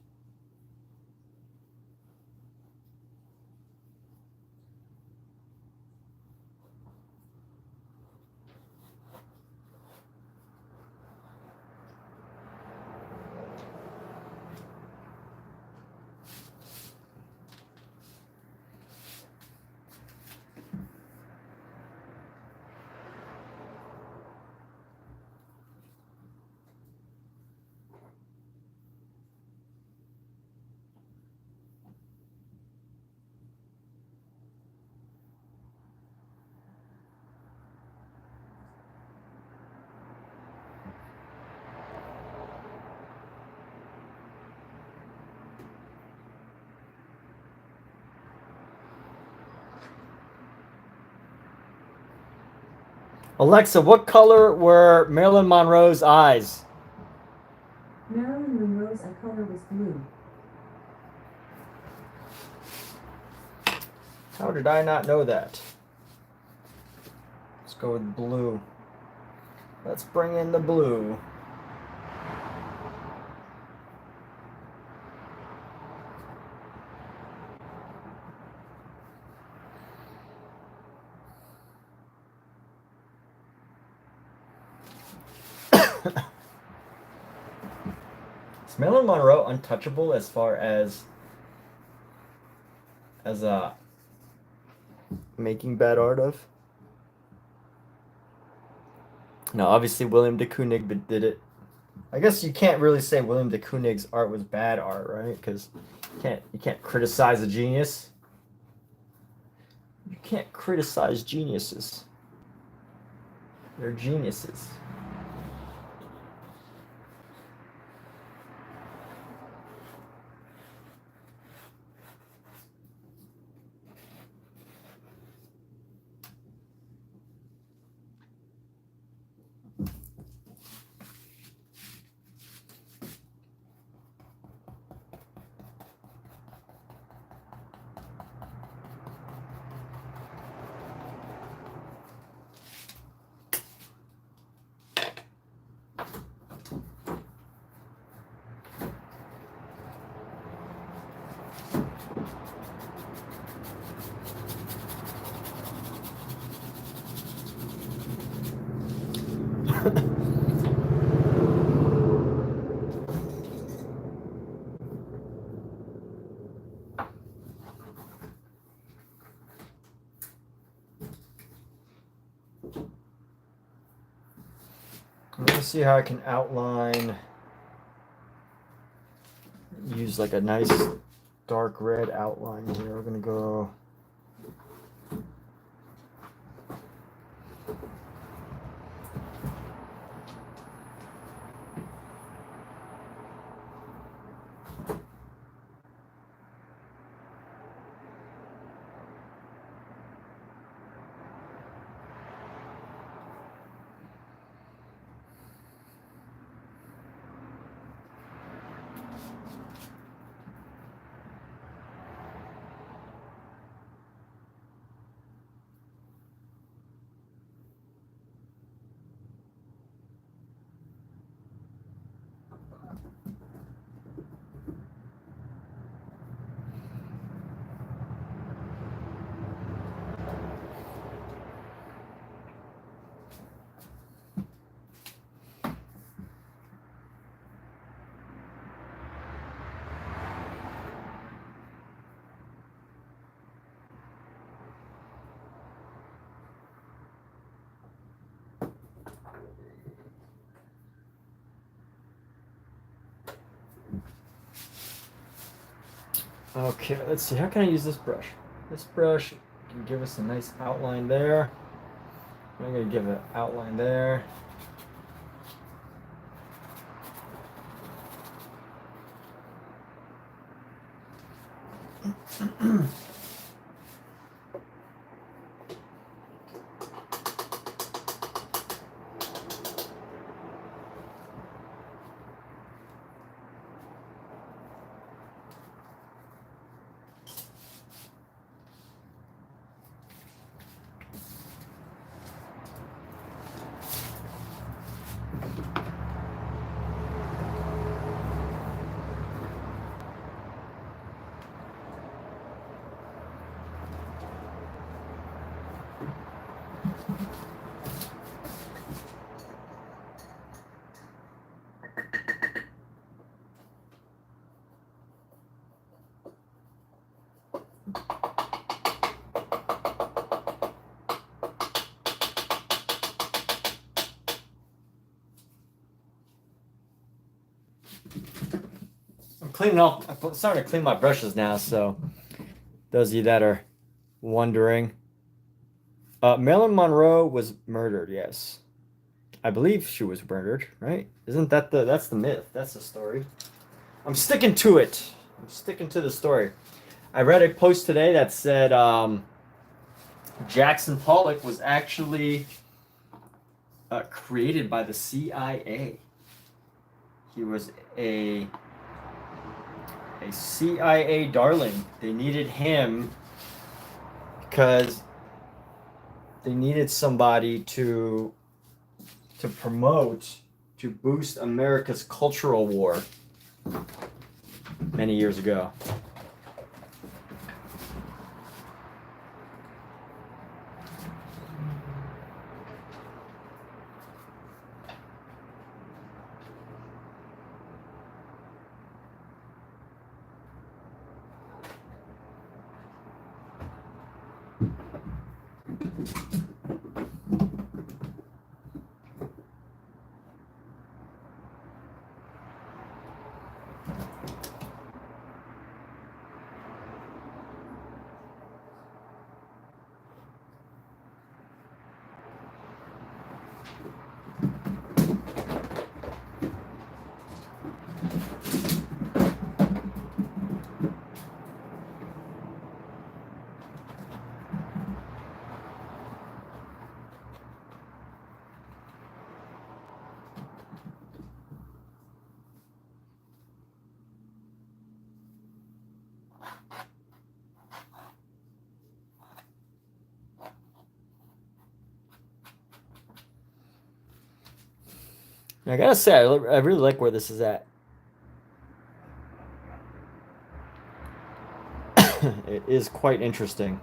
Alexa, what color were Marilyn Monroe's eyes? Marilyn Monroe's eye color was blue. How did I not know that? Let's go with blue. Let's bring in the blue. Is Marilyn Monroe untouchable as far as making bad art of? No, obviously William de Kooning did it. I guess you can't really say William de Kooning's art was bad art, right? Because you can't criticize a genius. You can't criticize geniuses. They're geniuses. Let me see how I can outline. Use like a nice dark red outline here. We're gonna go. Okay, let's see. How can I use this brush? This brush can give us a nice outline there. I'm going to give an outline there. cleaning off. I'm starting to clean my brushes now. So those of you that are wondering, Marilyn Monroe was murdered. Yes, I believe she was murdered. Right? Isn't that that's the myth? That's the story. I'm sticking to it. I'm sticking to the story. I read a post today that said Jackson Pollock was actually created by the CIA. He was a CIA darling. They needed him because they needed somebody to promote, to boost America's cultural war many years ago. I gotta say, I really like where this is at. It is quite interesting.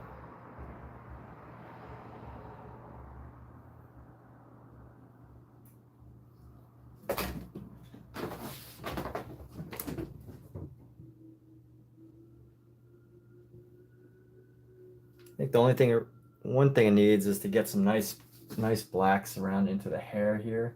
I think the only thing, one thing it needs is to get some nice blacks around into the hair here.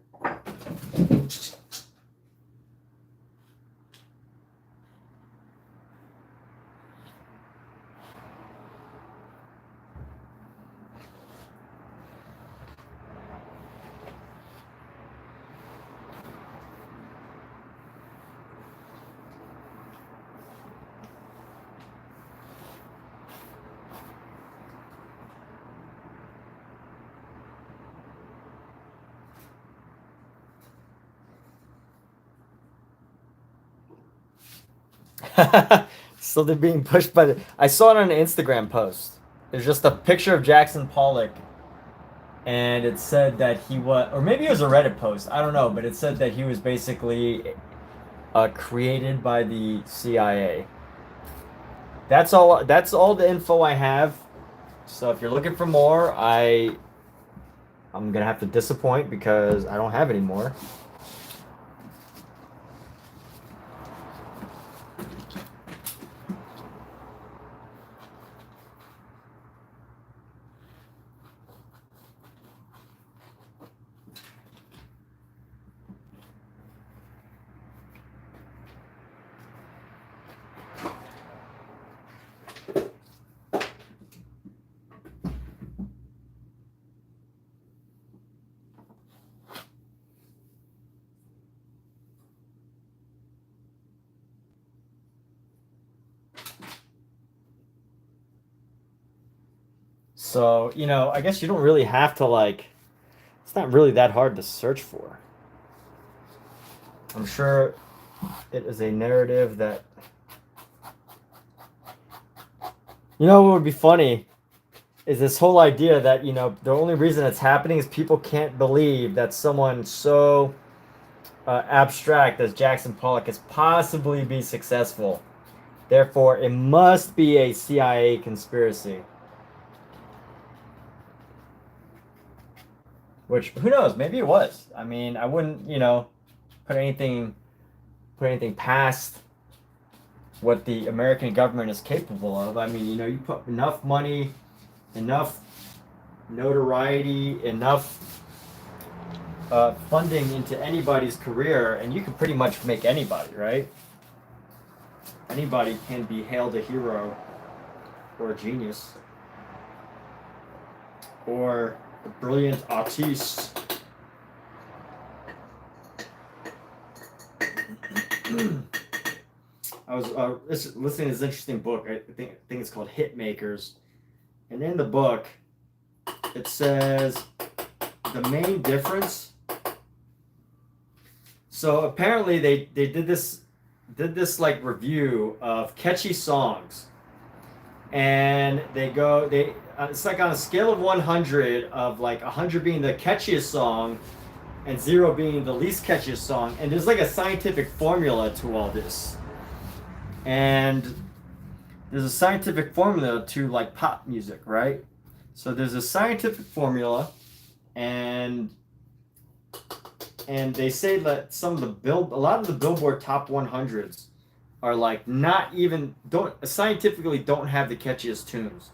So they're being pushed by the. I saw it on an Instagram post. It's just a picture of Jackson Pollock, and it said that he was, or maybe it was a Reddit post. I don't know, but it said that he was basically created by the CIA. That's all. That's all the info I have. So if you're looking for more, I'm gonna have to disappoint because I don't have any more. So, I guess you don't really have to it's not really that hard to search for. I'm sure it is a narrative that, what would be funny is this whole idea that, the only reason it's happening is people can't believe that someone so abstract as Jackson Pollock is possibly be successful. Therefore, it must be a CIA conspiracy. Which, who knows? Maybe it was. I mean, I wouldn't, put anything past what the American government is capable of. I mean, you put enough money, enough notoriety, enough funding into anybody's career, and you can pretty much make anybody, right? anybody can be hailed a hero or a genius or a brilliant artiste. I was listening to this interesting book. I think it's called Hit Makers, and in the book, it says the main difference. So apparently they did this like review of catchy songs, and it's like on a scale of 100, of like 100 being the catchiest song and 0 being the least catchiest song, and there's like a scientific formula to all this. And there's a scientific formula to like pop music, right? So there's a scientific formula, and they say that a lot of the Billboard Top 100s are like scientifically don't have the catchiest tunes.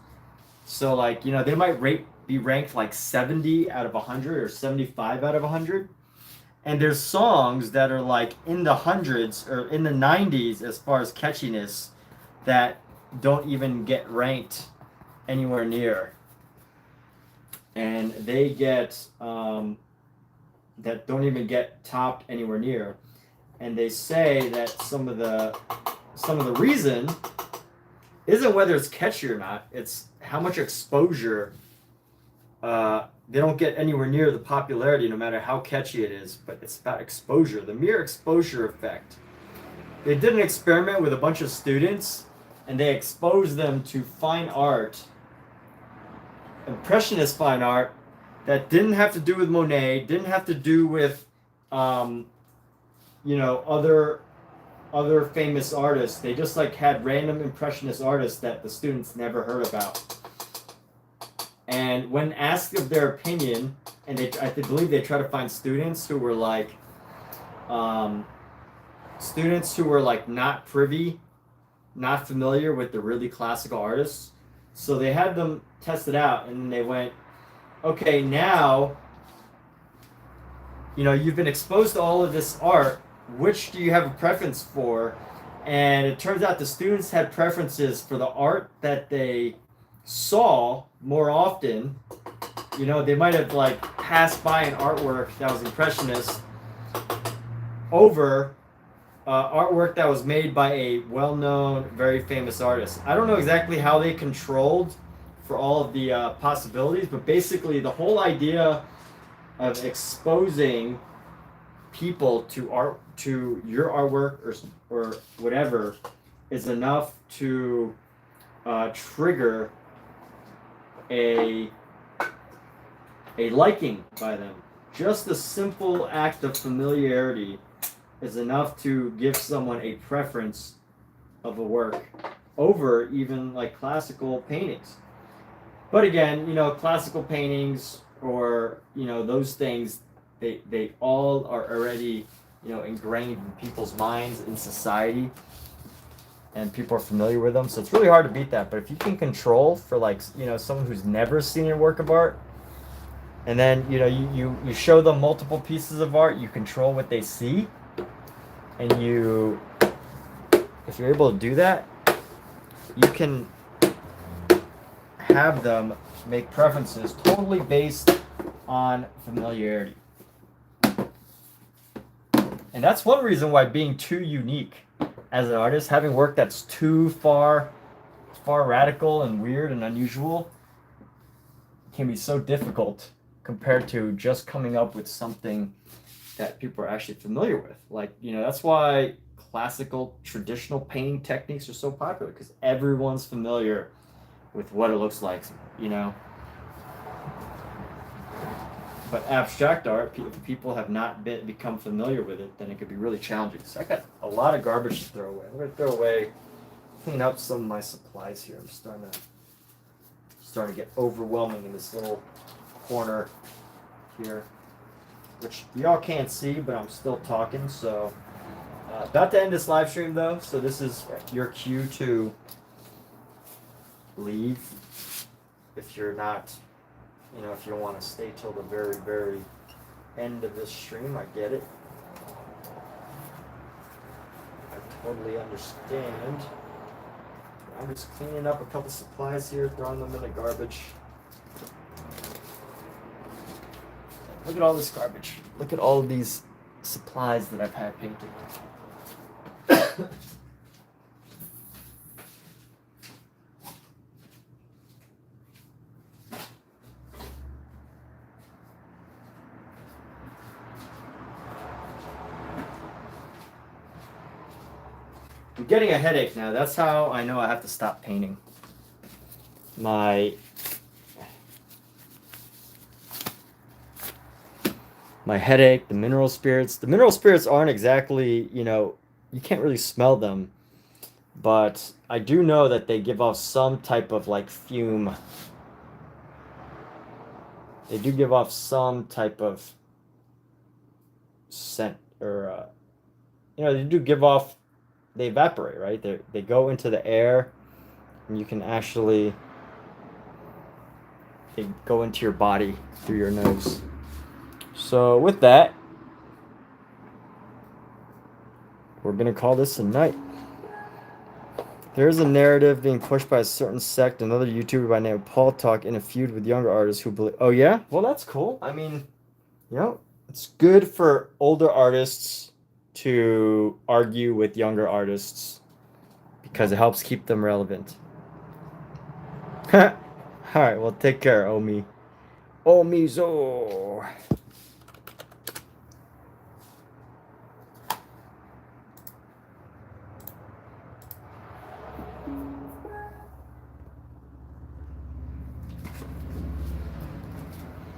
So like, you know, they might be ranked like 70 out of 100 or 75 out of 100. And there's songs that are like in the hundreds or in the 90s as far as catchiness that don't even get ranked anywhere near. And they get that don't even get topped anywhere near. And they say that some of the reason isn't whether it's catchy or not, it's how much exposure. They don't get anywhere near the popularity no matter how catchy it is, but it's about exposure, the mere exposure effect. They did an experiment with a bunch of students, and they exposed them to fine art, impressionist fine art, that didn't have to do with Monet, didn't have to do with, you know, other famous artists. They just like had random impressionist artists that the students never heard about. And when asked of their opinion, and I believe they try to find students who were like, not privy, not familiar with the really classical artists. So they had them test it out, and they went, okay, now, you know, you've been exposed to all of this art. Which do you have a preference for? And it turns out the students had preferences for the art that they saw more often. You know, they might have like passed by an artwork that was impressionist over artwork that was made by a well-known, very famous artist. I don't know exactly how they controlled for all of the possibilities, but basically the whole idea of exposing people to your artwork or whatever is enough to trigger a liking by them. Just the simple act of familiarity is enough to give someone a preference of a work over even like classical paintings. But again, you know, classical paintings or, you know, those things, they all are already, you know, ingrained in people's minds, in society, and people are familiar with them. So it's really hard to beat that. But if you can control for like, you know, someone who's never seen a work of art, and then, you know, you show them multiple pieces of art, you control what they see, and if you're able to do that, you can have them make preferences totally based on familiarity. And that's one reason why being too unique as an artist, having work that's too far radical and weird and unusual, can be so difficult compared to just coming up with something that people are actually familiar with. Like, you know, that's why classical traditional painting techniques are so popular, because everyone's familiar with what it looks like, you know. But abstract art, if people have not become familiar with it, then it could be really challenging. So I got a lot of garbage to throw away. I'm going to clean up some of my supplies here. I'm starting to get overwhelming in this little corner here, which y'all can't see, but I'm still talking. So about to end this live stream though, so this is your cue to leave if you're not, you know, if you don't want to stay till the very, very end of this stream. I get it. I totally understand. I'm just cleaning up a couple supplies here, throwing them in the garbage. Look at all this garbage. Look at all of these supplies that I've had painted. I'm getting a headache now. That's how I know I have to stop painting. My headache, the mineral spirits. The mineral spirits aren't exactly, you know, you can't really smell them. But I do know that they give off some type of like fume. They do give off some type of scent, or you know, they do give off, they evaporate, right? They go into the air, and you can actually, they go into your body through your nose. So with that, we're gonna call this a night. There is a narrative being pushed by a certain sect, another YouTuber by the name of Paul Talk, in a feud with younger artists who believe. Oh yeah, well that's cool. I mean, you know, it's good for older artists to argue with younger artists because it helps keep them relevant. All right, well, take care, Omi. Omizo.